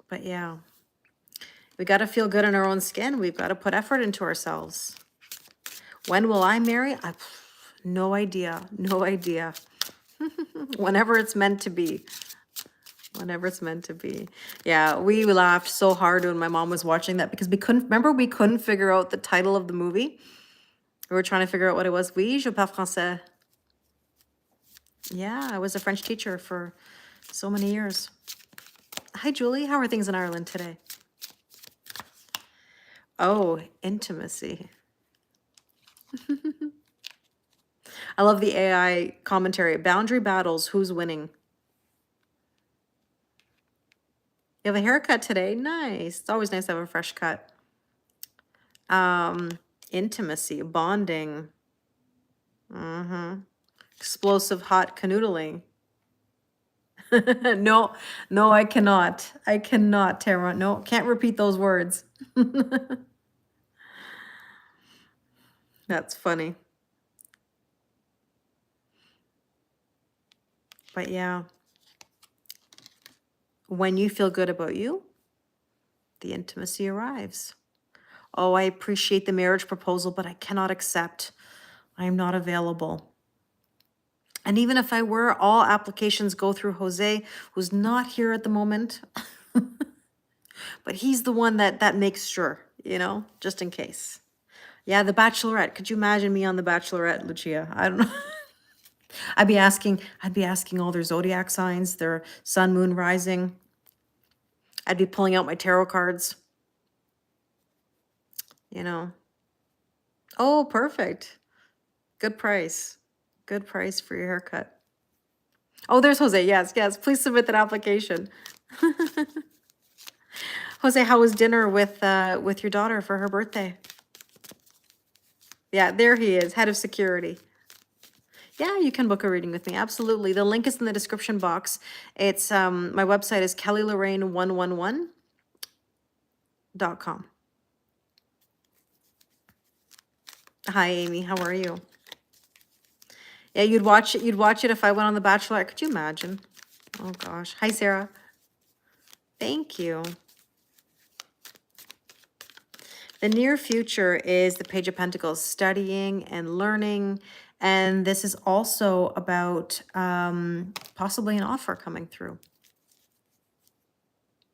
But yeah, we got to feel good in our own skin. We've got to put effort into ourselves. When will I marry? No idea. No idea. Whenever it's meant to be. Whenever it's meant to be. Yeah, we laughed so hard when my mom was watching that because we couldn't figure out the title of the movie. We were trying to figure out what it was. Oui, je parle français. Yeah, I was a French teacher for so many years. Hi, Julie. How are things in Ireland today? Oh, intimacy. I love the AI commentary. Boundary battles, who's winning? You have a haircut today? Nice. It's always nice to have a fresh cut. Um, Intimacy, bonding. Mm-hmm. Explosive hot canoodling. No, no, I cannot. I cannot, Tara. No, can't repeat those words. That's funny. But yeah, when you feel good about you, the intimacy arrives. Oh, I appreciate the marriage proposal, but I cannot accept. I am not available. And even if I were, all applications go through Jose, who's not here at the moment. But he's the one that makes sure, just in case. Yeah, The Bachelorette. Could you imagine me on The Bachelorette, Lucia? I don't know. I'd be asking all their zodiac signs, their sun, moon, rising. I'd be pulling out my tarot cards, you know. Oh, perfect. Good price. Good price for your haircut. Oh, there's Jose. Yes, yes. Please submit that application. Jose, how was dinner with your daughter for her birthday? Yeah, there he is, head of security. Yeah, you can book a reading with me. Absolutely. The link is in the description box. It's my website is kellylorraine111.com. Hi, Amy. How are you? Yeah, you'd watch it. You'd watch it if I went on The Bachelor. Could you imagine? Oh gosh. Hi, Sarah. Thank you. The near future is the Page of Pentacles, studying and learning. And this is also about possibly an offer coming through.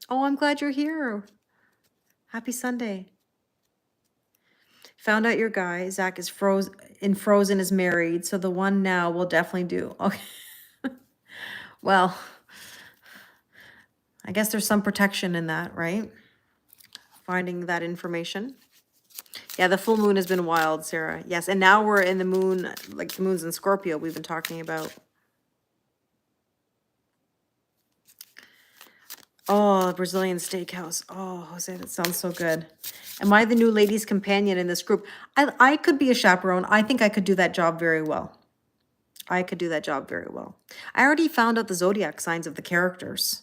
Oh, I'm glad you're here. Happy Sunday. Found out your guy, Zach, is Frozen is married. So the one now will definitely do. Okay. Well, I guess there's some protection in that, right? Finding that information. Yeah, the full moon has been wild, Sarah. Yes, and now we're in the moon, like the moon's in Scorpio we've been talking about. Oh, Brazilian steakhouse. Oh, Jose, that sounds so good. Am I the new ladies' companion in this group? I could be a chaperone. I think I could do that job very well. I could do that job very well. I already found out the zodiac signs of the characters.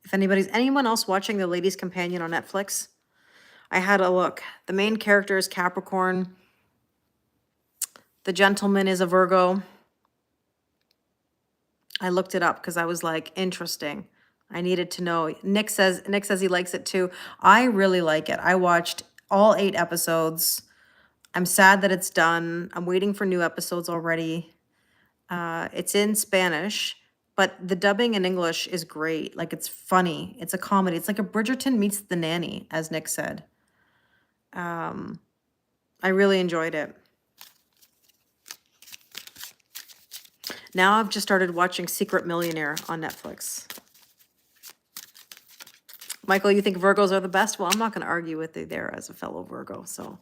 If anyone else watching The Ladies' Companion on Netflix, I had a look. The main character is Capricorn. The gentleman is a Virgo. I looked it up because I was like, interesting. I needed to know. Nick says he likes it too. I really like it. I watched all 8 episodes. I'm sad that it's done. I'm waiting for new episodes already. It's in Spanish, but the dubbing in English is great. Like, it's funny. It's a comedy. It's like a Bridgerton meets The Nanny, as Nick said. I really enjoyed it. Now I've just started watching Secret Millionaire on Netflix. Michael, you think Virgos are the best? Well, I'm not going to argue with you there as a fellow Virgo. So,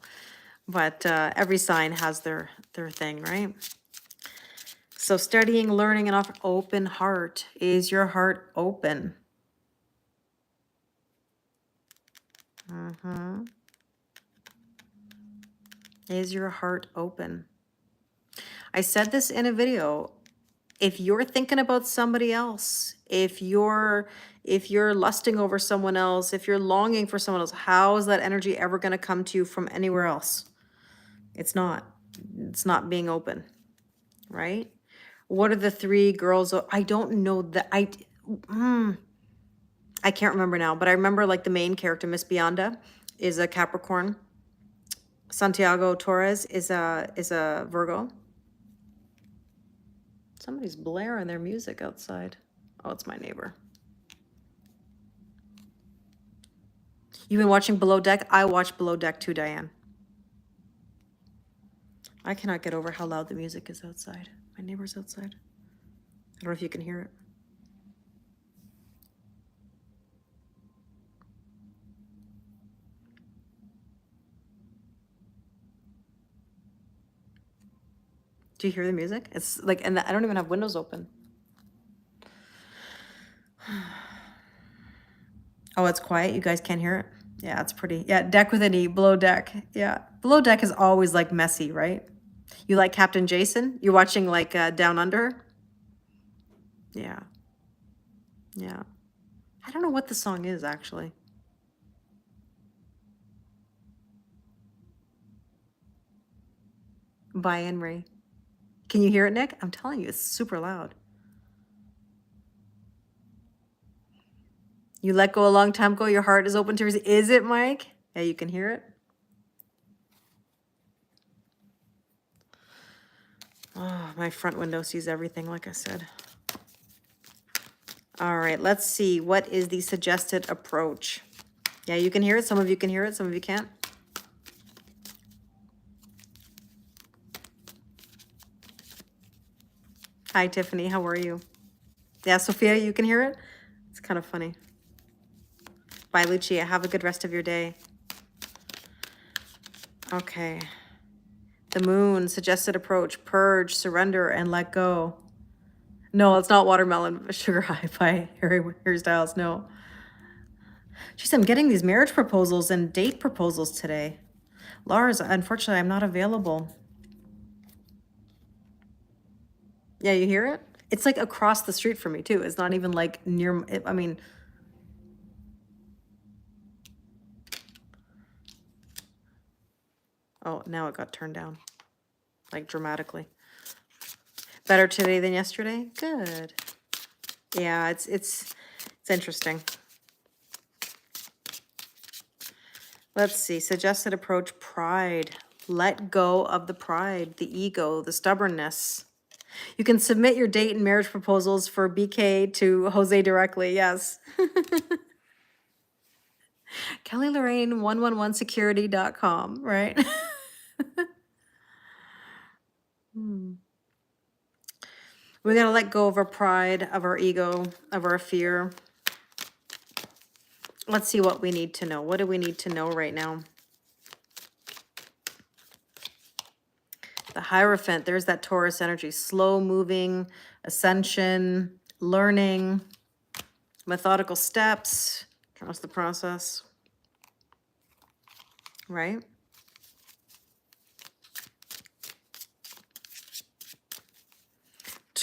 but every sign has their thing, right? So studying, learning, and open heart. Is your heart open? Is your heart open? I said this in a video. If you're thinking about somebody else, if you're lusting over someone else, if you're longing for someone else, how is that energy ever going to come to you from anywhere else? It's not. It's not being open, right? What are the 3 girls? I don't know that. I can't remember now, but I remember like the main character, Miss Bionda, is a Capricorn. Santiago Torres is a Virgo. Somebody's blaring their music outside. Oh, it's my neighbor. You've been watching Below Deck? I watch Below Deck too, Diane. I cannot get over how loud the music is outside. My neighbor's outside. I don't know if you can hear it. Do you hear the music? It's like, and I don't even have windows open. Oh, it's quiet. You guys can't hear it? Yeah, it's pretty. Yeah, deck with an E, below deck. Yeah. Below deck is always like messy, right? You like Captain Jason? You're watching like Down Under? Yeah. Yeah. I don't know what the song is actually. By Henry. Can you hear it, Nick? I'm telling you, it's super loud. You let go a long time ago. Your heart is open to receive. Is it, Mike? Yeah, you can hear it. Oh, my front window sees everything, like I said. All right, let's see. What is the suggested approach? Yeah, you can hear it. Some of you can hear it. Some of you can't. Hi, Tiffany. How are you? Yeah, Sophia, you can hear it? It's kind of funny. Bye, Lucia. Have a good rest of your day. Okay. The moon, suggested approach, purge, surrender, and let go. No, it's not watermelon sugar high by Harry Styles. No. Jeez, I'm getting these marriage proposals and date proposals today. Lars, unfortunately, I'm not available. Yeah, you hear it? It's like across the street from me, too. It's not even like near, I mean, oh, now it got turned down, like dramatically. Better today than yesterday? Good. Yeah, it's interesting. Let's see. Suggested approach, pride. Let go of the pride, the ego, the stubbornness. You can submit your date and marriage proposals for BK to Jose directly. Yes. Kelly Lorraine 111security.com, right? We gotta let go of our pride, of our ego, of our fear. Let's see what we need to know. What do we need to know right now? The Hierophant, there's that Taurus energy. Slow moving, ascension, learning, methodical steps, trust the process, right?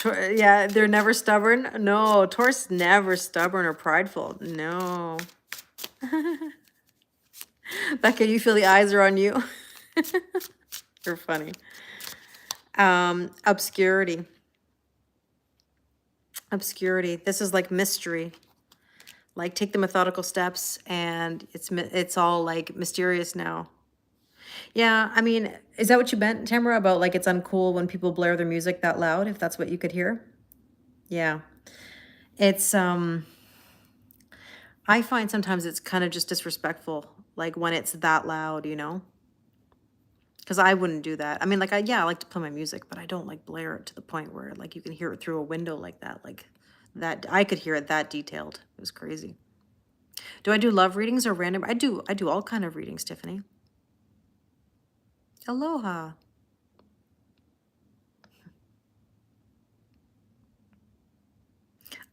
Yeah, they're never stubborn. No, Taurus never stubborn or prideful. No. Becca, you feel the eyes are on you. You're funny. Obscurity. Obscurity. This is like mystery. Like take the methodical steps and it's all like mysterious now. Yeah, I mean, is that what you meant, Tamara, about like it's uncool when people blare their music that loud, if that's what you could hear? Yeah. It's I find sometimes it's kind of just disrespectful, like when it's that loud, you know? Because I wouldn't do that. I mean, like yeah, I like to play my music, but I don't like blare it to the point where like you can hear it through a window like that. Like that I could hear it that detailed. It was crazy. Do I do love readings or random? I do all kind of readings, Tiffany. Aloha.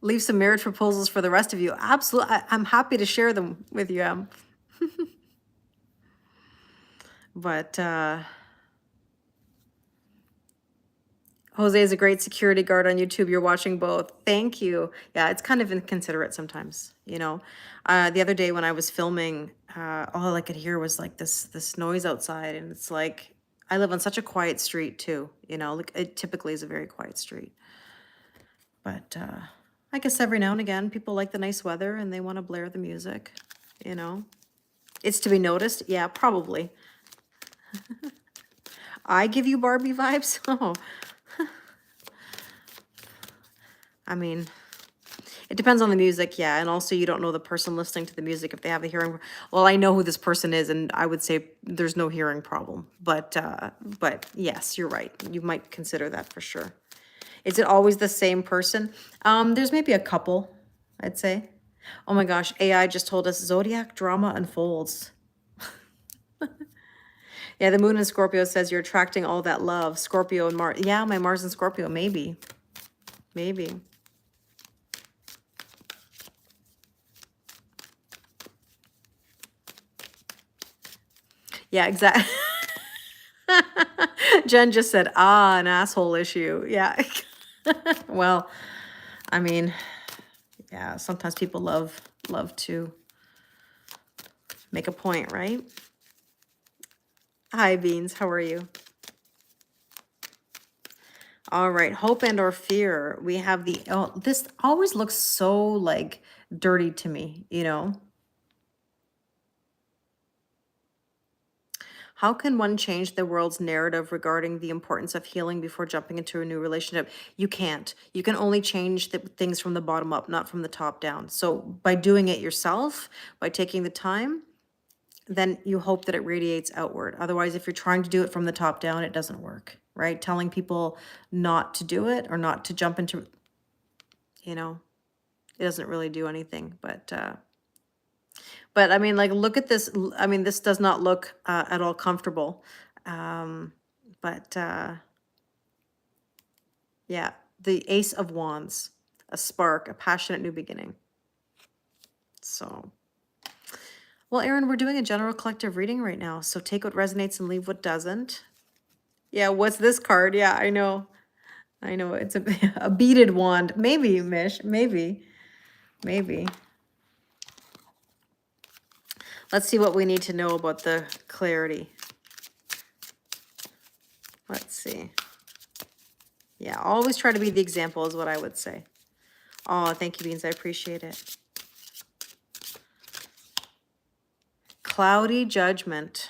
Leave some marriage proposals for the rest of you. Absolutely. I'm happy to share them with you, Em. But Jose is a great security guard on YouTube. You're watching both. Thank you. Yeah, it's kind of inconsiderate sometimes, you know. The other day when I was filming, all I could hear was like this noise outside, and it's like I live on such a quiet street too, you know. Like it typically is a very quiet street. But I guess every now and again, people like the nice weather and they want to blare the music, you know. It's to be noticed. Yeah, probably. I give you Barbie vibes? Oh. I mean, it depends on the music, yeah. And also you don't know the person listening to the music if they have a hearing. Well, I know who this person is, and I would say there's no hearing problem. But yes, you're right. You might consider that for sure. Is it always the same person? There's maybe a couple, I'd say. Oh my gosh, AI just told us zodiac drama unfolds. Yeah, the moon in Scorpio says you're attracting all that love. Scorpio and Mars. Yeah, my Mars and Scorpio, maybe. Maybe. Yeah, exactly. Jen just said, an asshole issue. Yeah. Well, I mean, yeah, sometimes people love to make a point, right? Hi, Beans. How are you? All right, hope and or fear. We have the, oh, this always looks so like dirty to me, you know? How can one change the world's narrative regarding the importance of healing before jumping into a new relationship? You can't. You can only change things from the bottom up, not from the top down. So by doing it yourself, by taking the time, then you hope that it radiates outward. Otherwise, if you're trying to do it from the top down, it doesn't work, right? Telling people not to do it or not to jump into, you know, it doesn't really do anything. But I mean, like, look at this. I mean, this does not look at all comfortable. Um, but yeah, the Ace of Wands, a spark, a passionate new beginning. So, well, Erin, we're doing a general collective reading right now. So take what resonates and leave what doesn't. Yeah, what's this card? Yeah, I know. I know. It's a, a beaded wand. Maybe, Mish. Maybe. Maybe. Let's see what we need to know about the clarity. Let's see. Yeah, always try to be the example is what I would say. Oh, thank you, Beans. I appreciate it. Cloudy judgment.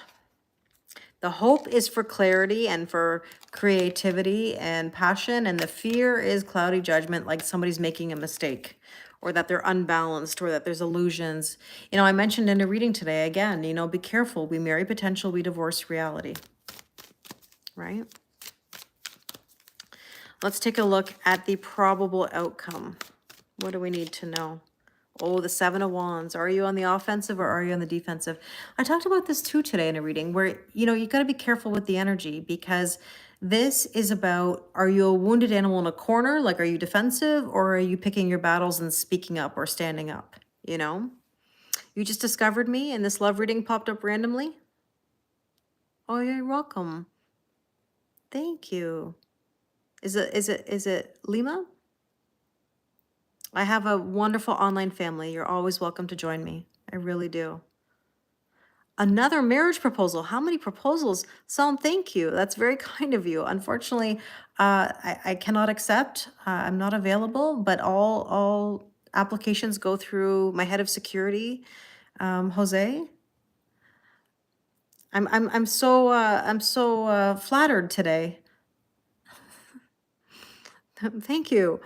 The hope is for clarity and for creativity and passion, and the fear is cloudy judgment, like somebody's making a mistake or that they're unbalanced or that there's illusions. You know, I mentioned in a reading today, again, you know, be careful. We marry potential, we divorce reality, right? Let's take a look at the probable outcome. What do we need to know? Oh, the Seven of Wands. Are you on the offensive or are you on the defensive? I talked about this too today in a reading where, you know, you got to be careful with the energy because this is about, are you a wounded animal in a corner? Like, are you defensive or are you picking your battles and speaking up or standing up? You know, you just discovered me and this love reading popped up randomly. Oh, you're welcome. Thank you. Is it Lima? I have a wonderful online family. You're always welcome to join me. I really do. Another marriage proposal. How many proposals? Psalm, thank you. That's very kind of you. Unfortunately, I cannot accept. I'm not available, but all applications go through my head of security, Jose. I'm so flattered today. Thank you.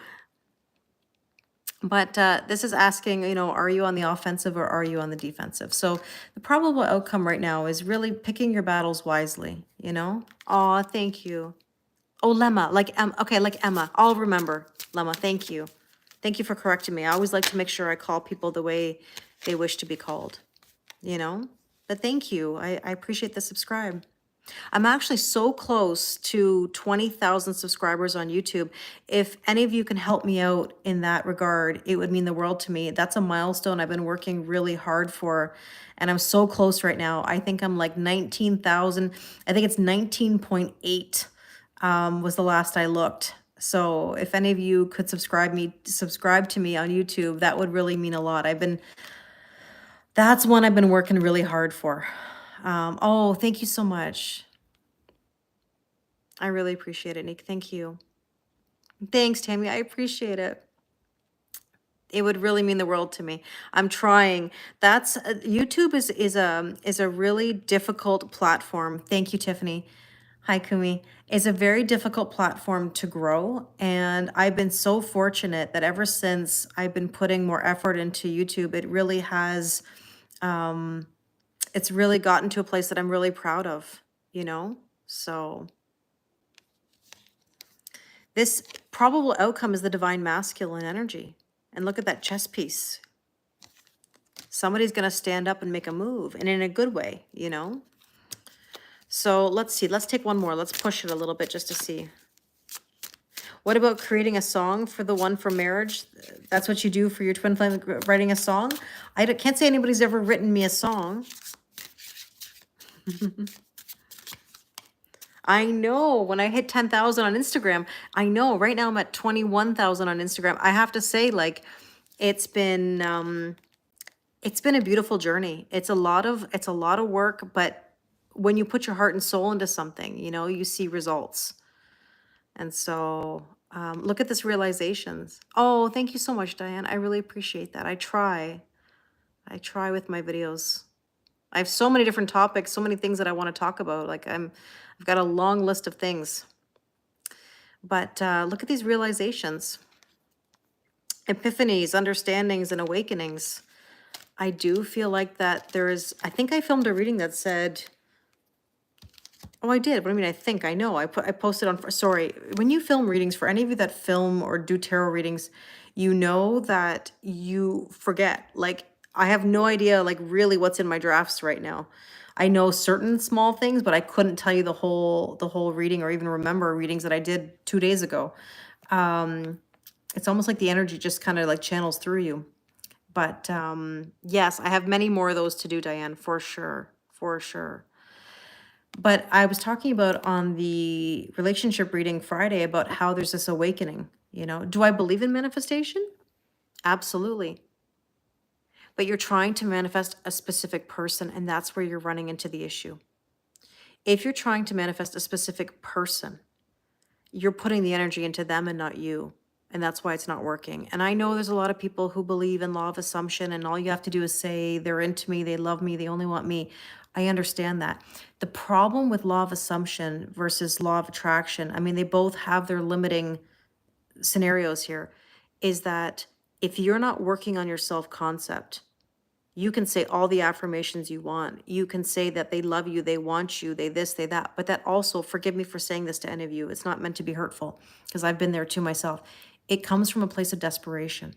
But this is asking, you know, are you on the offensive or are you on the defensive? So the probable outcome right now is really picking your battles wisely, you know? Aw, thank you. Oh, Lemma, like okay, like Emma. I'll remember. Lemma, thank you. Thank you for correcting me. I always like to make sure I call people the way they wish to be called, you know? But thank you. I appreciate the subscribe. I'm actually so close to 20,000 subscribers on YouTube. If any of you can help me out in that regard, it would mean the world to me. That's a milestone I've been working really hard for, and I'm so close right now. I think I'm like 19,000. I think it's 19.8 was the last I looked. So if any of you could subscribe to me on YouTube, that would really mean a lot. That's one I've been working really hard for. Oh, thank you so much. I really appreciate it, Nick. Thank you. Thanks, Tammy. I appreciate it. It would really mean the world to me. I'm trying. That's YouTube is a really difficult platform. Thank you, Tiffany. Hi, Kumi. Is a very difficult platform to grow, and I've been so fortunate that ever since I've been putting more effort into YouTube, it really has. It's really gotten to a place that I'm really proud of. You know, so. This probable outcome is the divine masculine energy. And look at that chess piece. Somebody's going to stand up and make a move, and in a good way, you know? So let's see. Let's take one more. Let's push it a little bit just to see. What about creating a song for the one for marriage? That's what you do for your twin flame, writing a song? Can't say anybody's ever written me a song. I know when I hit 10,000 on Instagram, I know right now I'm at 21,000 on Instagram. I have to say, like, it's been a beautiful journey. It's a lot of work, but when you put your heart and soul into something, you see results. And so, look at this realizations. Oh, thank you so much, Diane. I really appreciate that. I try with my videos. I have so many different topics, so many things that I want to talk about. Like I've got a long list of things. But look at these realizations, epiphanies, understandings, and awakenings. I do feel like that I think I filmed a reading that said, oh, I did. What do you mean? I know. I posted on, sorry. When you film readings, for any of you that film or do tarot readings, you know that you forget. Like, I have no idea, like, really what's in my drafts right now. I know certain small things, but I couldn't tell you the whole reading or even remember readings that I did 2 days ago. It's almost like the energy just kind of like channels through you. But yes, I have many more of those to do, Diane, for sure, for sure. But I was talking about on the relationship reading Friday about how there's this awakening, Do I believe in manifestation? Absolutely. But you're trying to manifest a specific person, and that's where you're running into the issue. If you're trying to manifest a specific person, you're putting the energy into them and not you. And that's why it's not working. And I know there's a lot of people who believe in law of assumption, and all you have to do is say, they're into me, they love me, they only want me. I understand that. The problem with law of assumption versus law of attraction, I mean, they both have their limiting scenarios here, is that if you're not working on your self-concept, you can say all the affirmations you want. You can say that they love you, they want you, they this, they that. But that also, forgive me for saying this to any of you, it's not meant to be hurtful, because I've been there too myself. It comes from a place of desperation.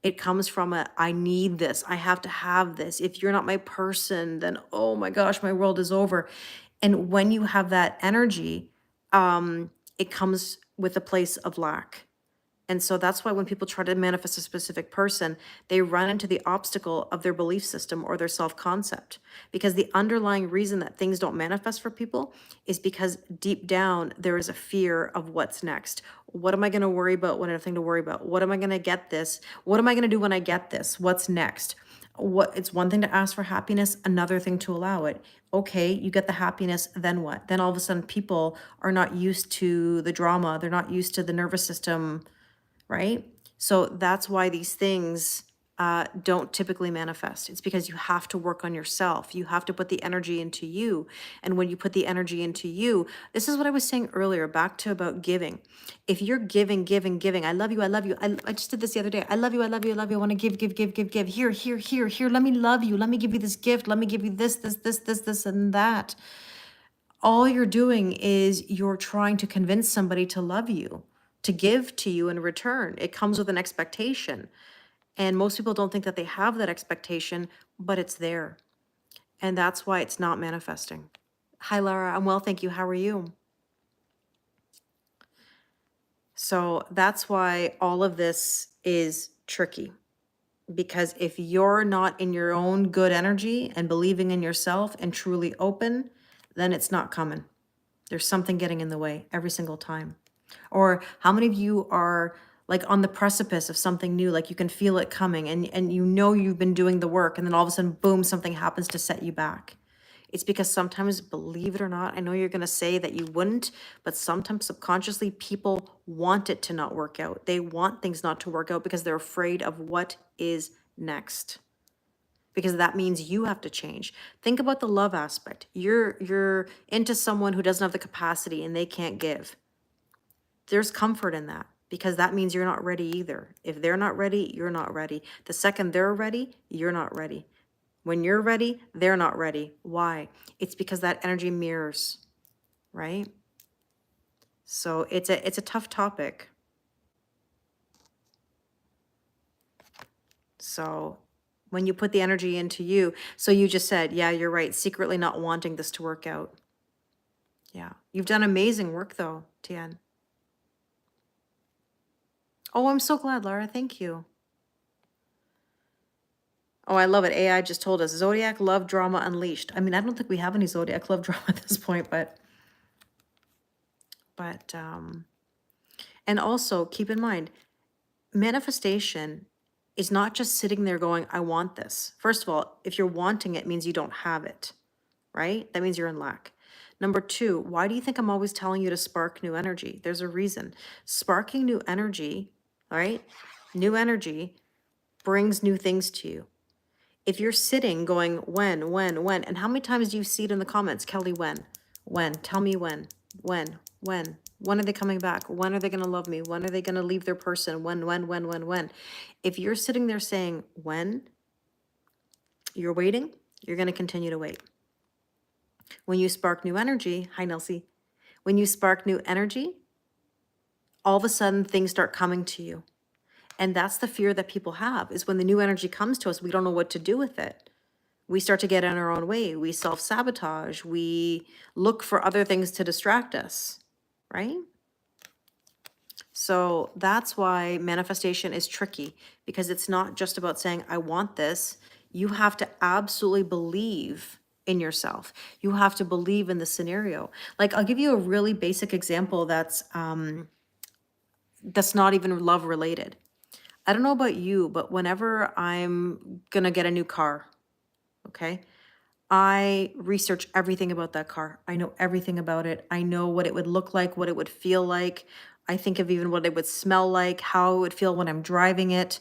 It comes from I need this, I have to have this. If you're not my person, then oh my gosh, my world is over. And when you have that energy, it comes with a place of lack. And so that's why when people try to manifest a specific person, they run into the obstacle of their belief system or their self-concept. Because the underlying reason that things don't manifest for people is because deep down, there is a fear of what's next. What am I going to worry about when I have nothing to worry about? What am I going to get this? What am I going to do when I get this? What's next? It's one thing to ask for happiness, another thing to allow it. Okay, you get the happiness, then what? Then all of a sudden people are not used to the drama. They're not used to the nervous system, right? So that's why these things don't typically manifest. It's because you have to work on yourself. You have to put the energy into you. And when you put the energy into you, this is what I was saying earlier, back to about giving. If you're giving, I love you, I love you. I just did this the other day. I love you, I love you, I love you. I want to give, give, give, give, give. Here, here, here, here. Let me love you. Let me give you this gift. Let me give you this, and that. All you're doing is you're trying to convince somebody to love you, to give to you in return. It comes with an expectation. And most people don't think that they have that expectation, but it's there. And that's why it's not manifesting. Hi, Lara. I'm well, thank you. How are you? So that's why all of this is tricky. Because if you're not in your own good energy and believing in yourself and truly open, then it's not coming. There's something getting in the way every single time. Or how many of you are like on the precipice of something new, like you can feel it coming and you know you've been doing the work, and then all of a sudden, boom, something happens to set you back. It's because sometimes, believe it or not, I know you're going to say that you wouldn't, but sometimes subconsciously people want it to not work out. They want things not to work out because they're afraid of what is next. Because that means you have to change. Think about the love aspect. You're into someone who doesn't have the capacity and they can't give. There's comfort in that, because that means you're not ready either. If they're not ready, you're not ready. The second they're ready, you're not ready. When you're ready, they're not ready. Why? It's because that energy mirrors, right? So it's a tough topic. So when you put the energy into you, so you just said, yeah, you're right, secretly not wanting this to work out. Yeah. You've done amazing work though, Tian. Oh, I'm so glad, Laura. Thank you. Oh, I love it. AI just told us Zodiac love drama unleashed. I mean, I don't think we have any Zodiac love drama at this point, but and also keep in mind, manifestation is not just sitting there going, I want this. First of all, if you're wanting it, means you don't have it, right? That means you're in lack. Number two, why do you think I'm always telling you to spark new energy? There's a reason. Sparking new energy, all right? New energy brings new things to you. If you're sitting going, when, and how many times do you see it in the comments, Kelly, when, tell me when are they coming back? When are they going to love me? When are they going to leave their person? When? If you're sitting there saying, when, you're waiting, you're going to continue to wait. When you spark new energy, hi, Nelsie. When you spark new energy, all of a sudden things start coming to you. And that's the fear that people have, is when the new energy comes to us, we don't know what to do with it. We start to get in our own way. We self-sabotage. We look for other things to distract us, right? So that's why manifestation is tricky, because it's not just about saying, I want this. You have to absolutely believe in yourself. You have to believe in the scenario. Like, I'll give you a really basic example that's not even love related. I don't know about you, but whenever I'm gonna get a new car, okay, I research everything about that car. I know everything about it. I know what it would look like, what it would feel like. I think of even what it would smell like, how it would feel when I'm driving it.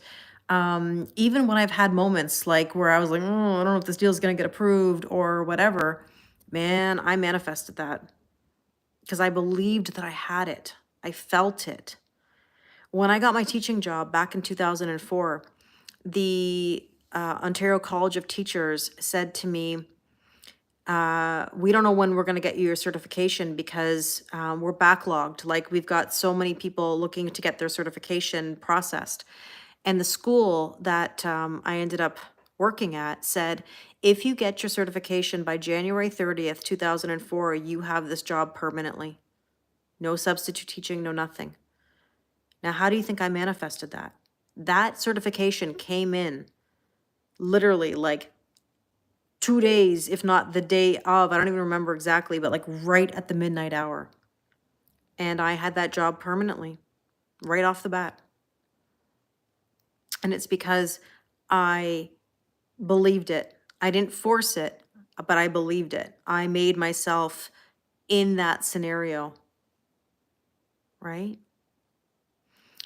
Even when I've had moments like where I was like, oh, I don't know if this deal is going to get approved or whatever, man, I manifested that because I believed that I had it. I felt it. When I got my teaching job back in 2004, the Ontario College of Teachers said to me, we don't know when we're going to get you your certification because we're backlogged. Like, we've got so many people looking to get their certification processed. And the school that I ended up working at said, if you get your certification by January 30th, 2004, you have this job permanently. No substitute teaching, no nothing. Now, how do you think I manifested that? That certification came in literally like 2 days, if not the day of, I don't even remember exactly, but like right at the midnight hour. And I had that job permanently, right off the bat. And it's because I believed it. I didn't force it, but I believed it. I made myself in that scenario, right?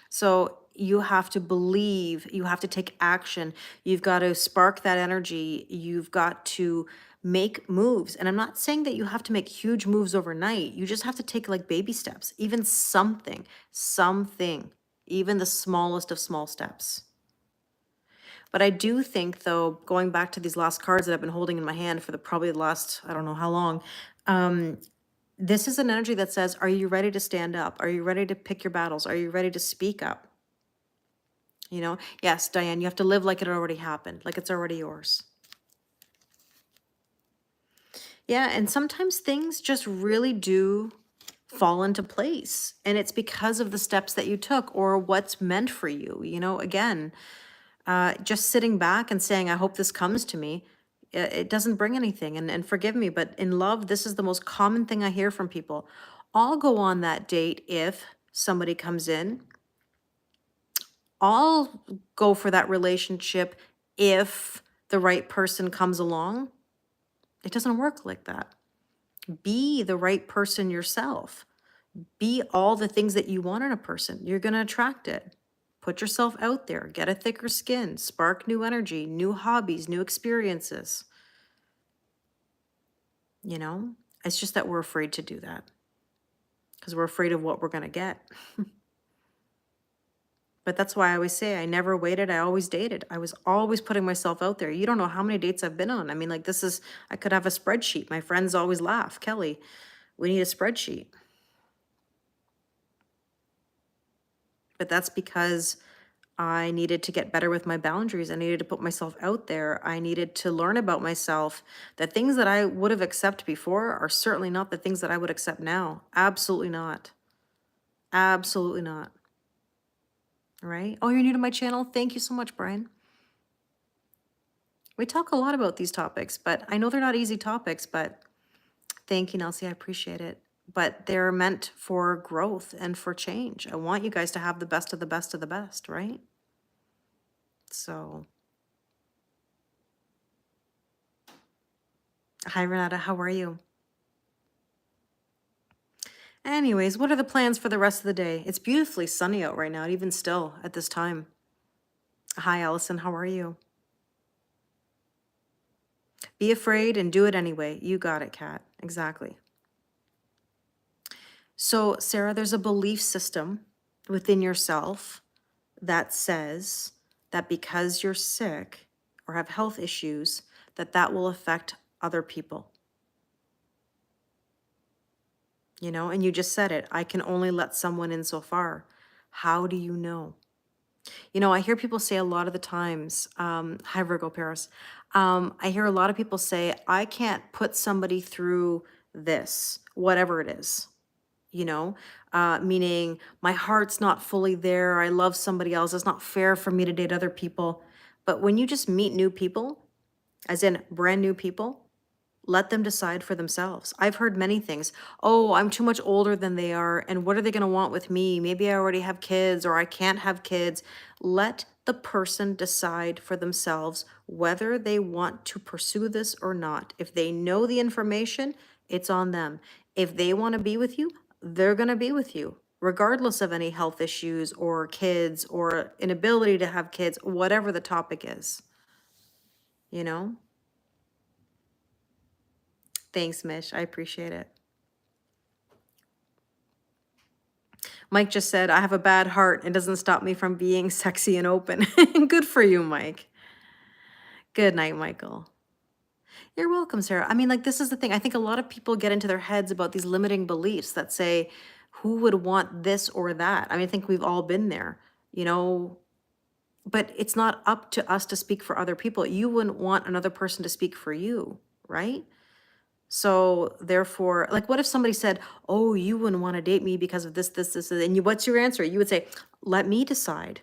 So you have to believe, you have to take action. You've got to spark that energy. You've got to make moves. And I'm not saying that you have to make huge moves overnight. You just have to take like baby steps, even something, even the smallest of small steps. But I do think, though, going back to these last cards that I've been holding in my hand for probably the last, I don't know how long, this is an energy that says, are you ready to stand up? Are you ready to pick your battles? Are you ready to speak up? You know, yes, Diane, you have to live like it already happened, like it's already yours. Yeah, and sometimes things just really do fall into place. And it's because of the steps that you took or what's meant for you. You know, again, just sitting back and saying, I hope this comes to me, it doesn't bring anything. And forgive me, but in love, this is the most common thing I hear from people. I'll go on that date if somebody comes in. I'll go for that relationship if the right person comes along. It doesn't work like that. Be the right person yourself. Be all the things that you want in a person. You're going to attract it. Put yourself out there. Get a thicker skin. Spark new energy, new hobbies, new experiences. You know, it's just that we're afraid to do that because we're afraid of what we're going to get. But that's why I always say I never waited. I always dated. I was always putting myself out there. You don't know how many dates I've been on. I mean, like, I could have a spreadsheet. My friends always laugh. Kelly, we need a spreadsheet. But that's because I needed to get better with my boundaries. I needed to put myself out there. I needed to learn about myself. The things that I would have accepted before are certainly not the things that I would accept now. Absolutely not. Absolutely not. Right? Oh, you're new to my channel? Thank you so much, Brian. We talk a lot about these topics, but I know they're not easy topics, but thank you, Nelsie. I appreciate it. But they're meant for growth and for change. I want you guys to have the best of the best of the best, right? So, hi, Renata. How are you? Anyways, what are the plans for the rest of the day? It's beautifully sunny out right now, even still at this time. Hi, Allison. How are you? Be afraid and do it anyway. You got it, Kat. Exactly. So, Sarah, there's a belief system within yourself that says that because you're sick or have health issues, that will affect other people. You know, and you just said it. I can only let someone in so far. How do you know? You know, I hear people say a lot of the times, hi Virgo Paris. I hear a lot of people say, I can't put somebody through this, whatever it is, you know, meaning my heart's not fully there. I love somebody else. It's not fair for me to date other people. But when you just meet new people, as in brand new people, let them decide for themselves. I've heard many things. Oh, I'm too much older than they are. And what are they going to want with me? Maybe I already have kids or I can't have kids. Let the person decide for themselves whether they want to pursue this or not. If they know the information, it's on them. If they want to be with you, they're going to be with you, regardless of any health issues or kids or inability to have kids, whatever the topic is, you know? Thanks, Mish. I appreciate it. Mike just said, I have a bad heart. It doesn't stop me from being sexy and open. Good for you, Mike. Good night, Michael. You're welcome, Sarah. I mean, like, this is the thing. I think a lot of people get into their heads about these limiting beliefs that say, who would want this or that? I mean, I think we've all been there, you know, but it's not up to us to speak for other people. You wouldn't want another person to speak for you, right? So therefore, like, what if somebody said, oh, you wouldn't want to date me because of this, and you, what's your answer? You would say, let me decide.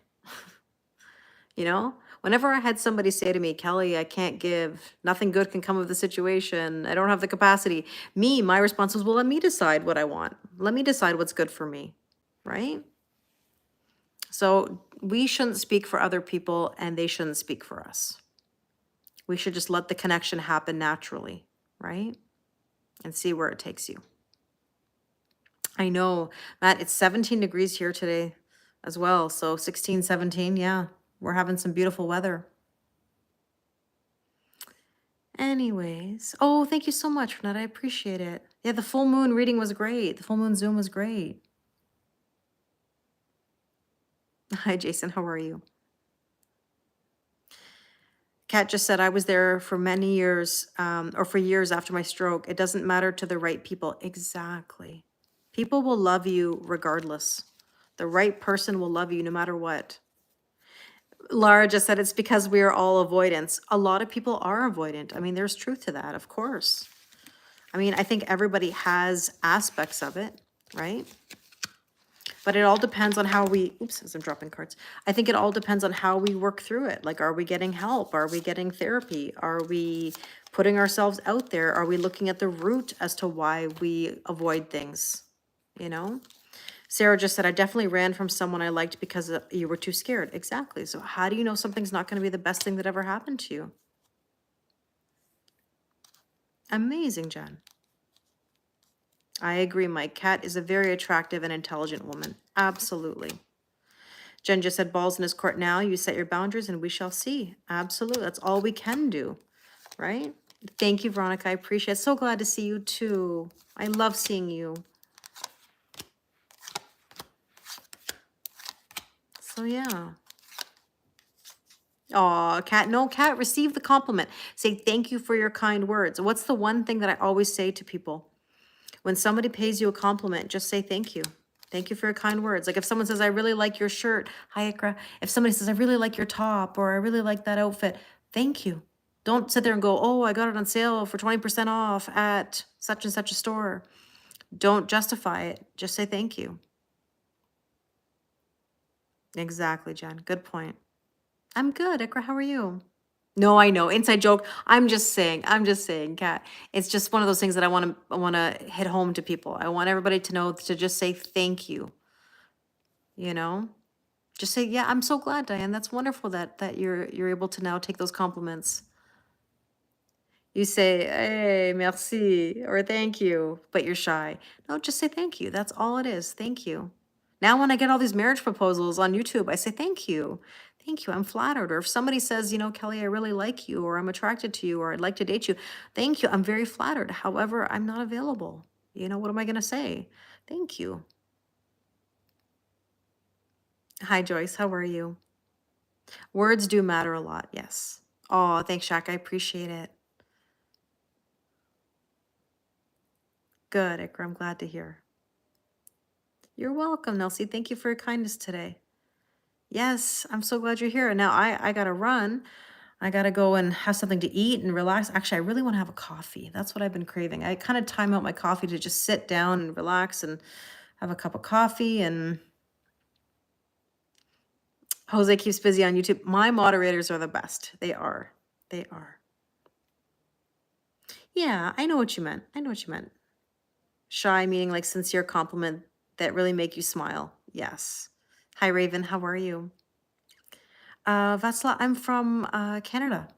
You know, whenever I had somebody say to me, Kelly, I can't give, nothing good can come of the situation. I don't have the capacity. My response was, well, let me decide what I want. Let me decide what's good for me. Right? So we shouldn't speak for other people and they shouldn't speak for us. We should just let the connection happen naturally. Right? And see where it takes you. I know, Matt, it's 17 degrees here today as well. So 16, 17, yeah, we're having some beautiful weather. Anyways, oh, thank you so much, Renata. I appreciate it. Yeah, the full moon reading was great. The full moon Zoom was great. Hi, Jason. How are you? Kat just said, I was there for many years, or for years after my stroke. It doesn't matter to the right people. Exactly. People will love you regardless. The right person will love you no matter what. Laura just said it's because we are all avoidance. A lot of people are avoidant. I mean, there's truth to that, of course. I mean, I think everybody has aspects of it, right? But it all depends on how we, oops, as I'm dropping cards. I think it all depends on how we work through it. Like, are we getting help? Are we getting therapy? Are we putting ourselves out there? Are we looking at the root as to why we avoid things, you know? Sarah just said, I definitely ran from someone I liked because you were too scared. Exactly. So how do you know something's not going to be the best thing that ever happened to you? Amazing, Jen. I agree, Mike. Kat is a very attractive and intelligent woman. Absolutely. Jen just said, balls in his court now. You set your boundaries and we shall see. Absolutely. That's all we can do, right? Thank you, Veronica. I appreciate it. So glad to see you too. I love seeing you. So yeah. Oh, Kat, no, Kat, receive the compliment. Say thank you for your kind words. What's the one thing that I always say to people? When somebody pays you a compliment, just say thank you. Thank you for your kind words. Like if someone says, I really like your shirt. Hi, Ikra. If somebody says, I really like your top or I really like that outfit. Thank you. Don't sit there and go, oh, I got it on sale for 20% off at such and such a store. Don't justify it. Just say thank you. Exactly, Jen. Good point. I'm good. Ikra, how are you? No, I know. Inside joke. I'm just saying, Kat. It's just one of those things that I want to hit home to people. I want everybody to know to just say thank you, you know? Just say, yeah, I'm so glad, Diane. That's wonderful that you're able to now take those compliments. You say, hey, merci, or thank you, but you're shy. No, just say thank you. That's all it is. Thank you. Now, when I get all these marriage proposals on YouTube, I say thank you. Thank you. I'm flattered. Or if somebody says, Kelly, I really like you, or I'm attracted to you, or I'd like to date you, thank you. I'm very flattered. However, I'm not available. What am I going to say? Thank you. Hi, Joyce. How are you? Words do matter a lot. Yes. Oh, thanks, Shaq. I appreciate it. Good, Ikra. I'm glad to hear. You're welcome, Nelsie. Thank you for your kindness today. Yes, I'm so glad you're here. Now I gotta run. I gotta go and have something to eat and relax. Actually, I really want to have a coffee. That's what I've been craving. I kind of time out my coffee to just sit down and relax and have a cup of coffee. And Jose keeps busy on YouTube. My moderators are the best. They are. They are. Yeah, I know what you meant. I know what you meant. Shy meaning like sincere compliment that really make you smile. Yes. Hi, Raven. How are you? Václav, I'm from Canada,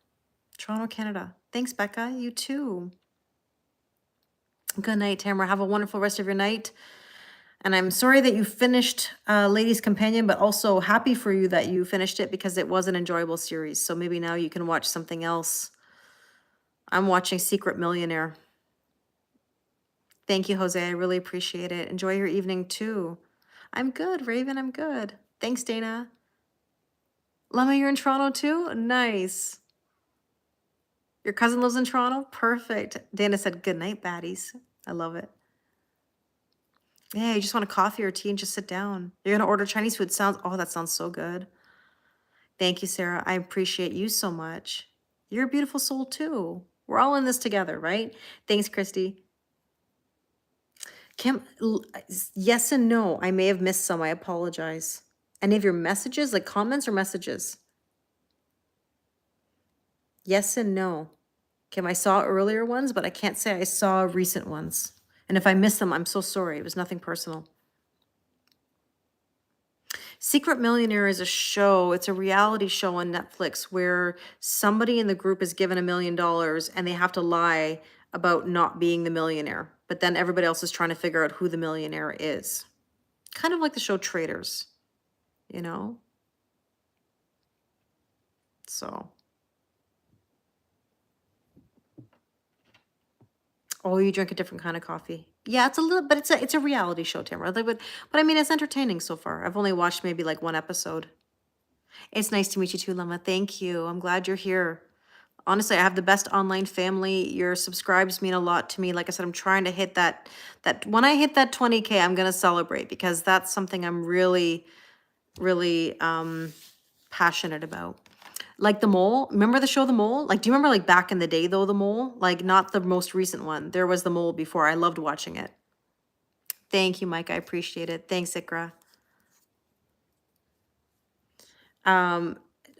Toronto, Canada. Thanks, Becca. You too. Good night, Tamara. Have a wonderful rest of your night. And I'm sorry that you finished Ladies Companion, but also happy for you that you finished it because it was an enjoyable series. So maybe now you can watch something else. I'm watching Secret Millionaire. Thank you, Jose. I really appreciate it. Enjoy your evening too. I'm good, Raven. I'm good. Thanks, Dana. Lemma, you're in Toronto too? Nice. Your cousin lives in Toronto? Perfect. Dana said, good night, baddies. I love it. Yeah, you just want a coffee or tea and just sit down. You're going to order Chinese food. That sounds so good. Thank you, Sarah. I appreciate you so much. You're a beautiful soul too. We're all in this together, right? Thanks, Christy. Kim, yes and no. I may have missed some. I apologize. Any of your messages, like comments or messages? Yes and no. Kim, I saw earlier ones, but I can't say I saw recent ones. And if I missed them, I'm so sorry. It was nothing personal. Secret Millionaire is a show. It's a reality show on Netflix where somebody in the group is given $1 million and they have to lie about not being the millionaire. But then everybody else is trying to figure out who the millionaire is. Kind of like the show Traders, you know? So. Oh, you drink a different kind of coffee. Yeah, it's a little, but it's a reality show, Tamara. But I mean, it's entertaining so far. I've only watched maybe like one episode. It's nice to meet you too, Lemma. Thank you. I'm glad you're here. Honestly, I have the best online family. Your subscribes mean a lot to me. Like I said, I'm trying to hit that when I hit that 20K, I'm gonna celebrate because that's something I'm really, really passionate about. Like The Mole. Remember the show The Mole? Like, do you remember like back in the day though, The Mole? Like not the most recent one. There was The Mole before. I loved watching it. Thank you, Mike. I appreciate it. Thanks, Ikra.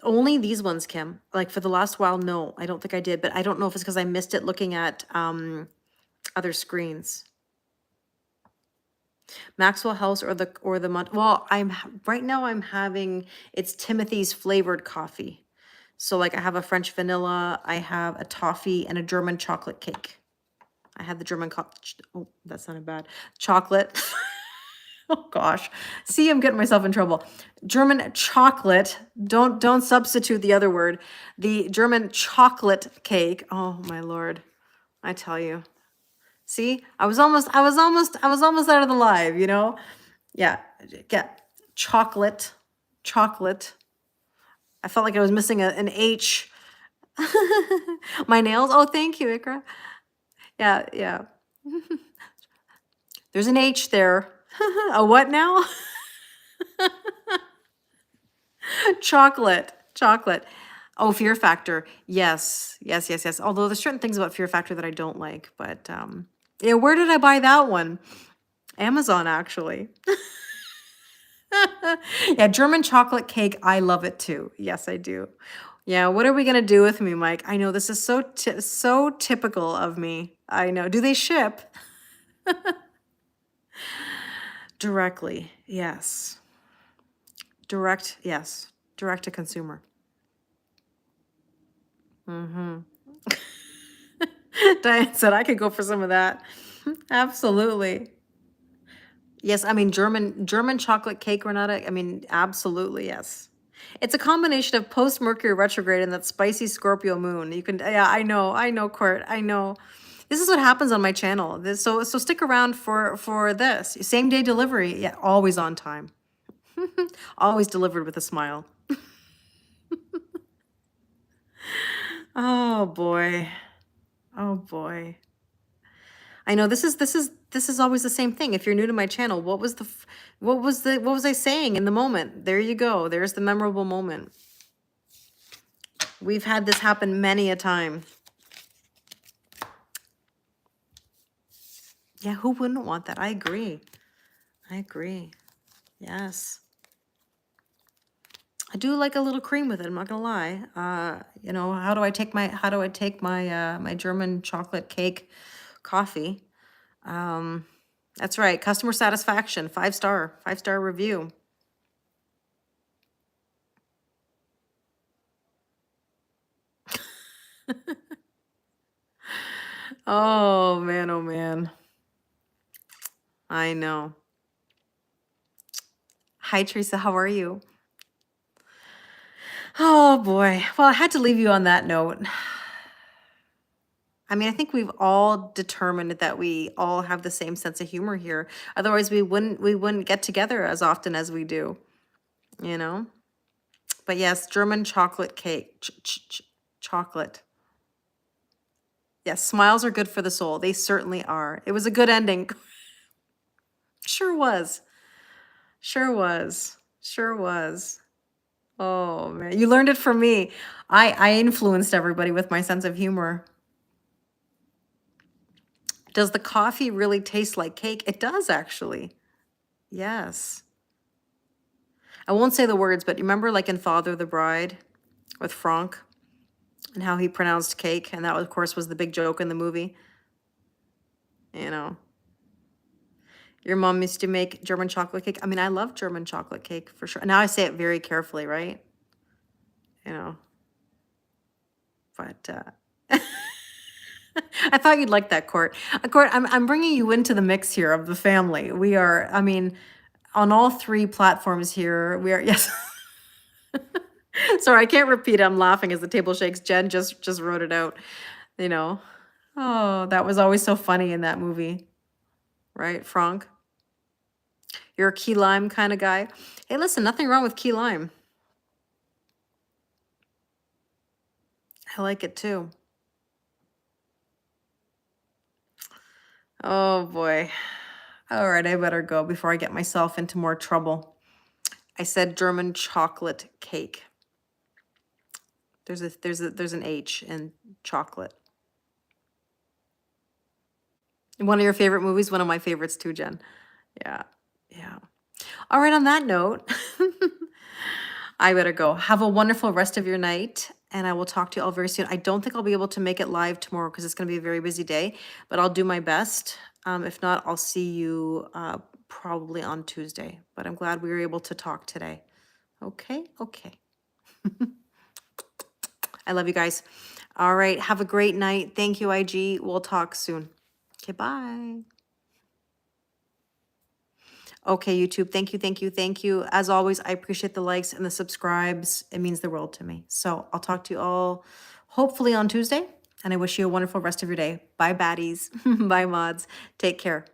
Only these ones, Kim. Like for the last while, no, I don't think I did, but I don't know if it's because I missed it looking at other screens. Maxwell House or the well, right now I'm having it's Timothy's flavored coffee. So like I have a French vanilla, I have a toffee and a German chocolate cake. I had the German oh, that sounded bad. Chocolate. Oh gosh. See, I'm getting myself in trouble. German chocolate. Don't substitute the other word. The German chocolate cake. Oh my Lord. I tell you. See, I was almost out of the live, you know? Yeah. Yeah. Chocolate. Chocolate. I felt like I was missing an H. My nails. Oh, thank you, Ikra. Yeah, yeah. There's an H there. A what now? Chocolate, chocolate. Oh, Fear Factor. Yes, yes, yes, yes. Although there's certain things about Fear Factor that I don't like, but yeah, where did I buy that one? Amazon, actually. Yeah, German chocolate cake. I love it too. Yes, I do. Yeah, what are we gonna do with me, Mike? I know this is so typical of me. I know. Do they ship directly? Yes. Direct, yes. Direct to consumer. Mm-hmm. Diane said I could go for some of that. Absolutely. Yes, I mean German chocolate cake, Renata. I mean, absolutely, yes. It's a combination of post Mercury retrograde and that spicy Scorpio moon. You can, yeah, I know, Court, I know. This is what happens on my channel. So stick around for this same day delivery. Yeah, always on time, always delivered with a smile. Oh boy, oh boy. I know this is always the same thing. If you're new to my channel, what was I saying in the moment? There you go. There's the memorable moment. We've had this happen many a time. Yeah, who wouldn't want that? I agree. I agree. Yes. I do like a little cream with it, I'm not gonna lie. You know, how do I take my my German chocolate cake coffee? Um, that's right, customer satisfaction, 5 star, 5 star review. Oh man, oh man. I know. Hi Teresa, how are you? Oh boy. Well, I had to leave you on that note. I mean, I think we've all determined that we all have the same sense of humor here. Otherwise, we wouldn't get together as often as we do, you know? But yes, German chocolate cake. Chocolate. Yes, smiles are good for the soul. They certainly are. It was a good ending. Sure was. Sure was. Sure was. Oh man, you learned it from me. I influenced everybody with my sense of humor. Does the coffee really taste like cake? It does actually. Yes. I won't say the words, but you remember like in Father the Bride with Franck and how he pronounced cake, and that of course was the big joke in the movie. You know, your mom used to make German chocolate cake. I mean, I love German chocolate cake for sure. Now I say it very carefully, right? You know, but I thought you'd like that, Court. Court, I'm bringing you into the mix here of the family. We are, I mean, on all 3 platforms here, we are, yes. Sorry, I can't repeat it. I'm laughing as the table shakes. Jen just wrote it out, you know. Oh, that was always so funny in that movie, right, Franck? You're a key lime kind of guy. Hey, listen, nothing wrong with key lime. I like it too. Oh boy. All right, I better go before I get myself into more trouble. I said German chocolate cake. There's an H in chocolate. One of your favorite movies, one of my favorites too, Jen. Yeah. Yeah. All right, on that note, I better go. Have a wonderful rest of your night, and I will talk to you all very soon. I don't think I'll be able to make it live tomorrow because it's going to be a very busy day, but I'll do my best. If not, I'll see you probably on Tuesday. But I'm glad we were able to talk today. Okay, okay. I love you guys. All right, have a great night. Thank you, IG. We'll talk soon. Okay, bye. Okay, YouTube. Thank you, thank you, thank you. As always, I appreciate the likes and the subscribes. It means the world to me. So I'll talk to you all hopefully on Tuesday, and I wish you a wonderful rest of your day. Bye, baddies. Bye, mods. Take care.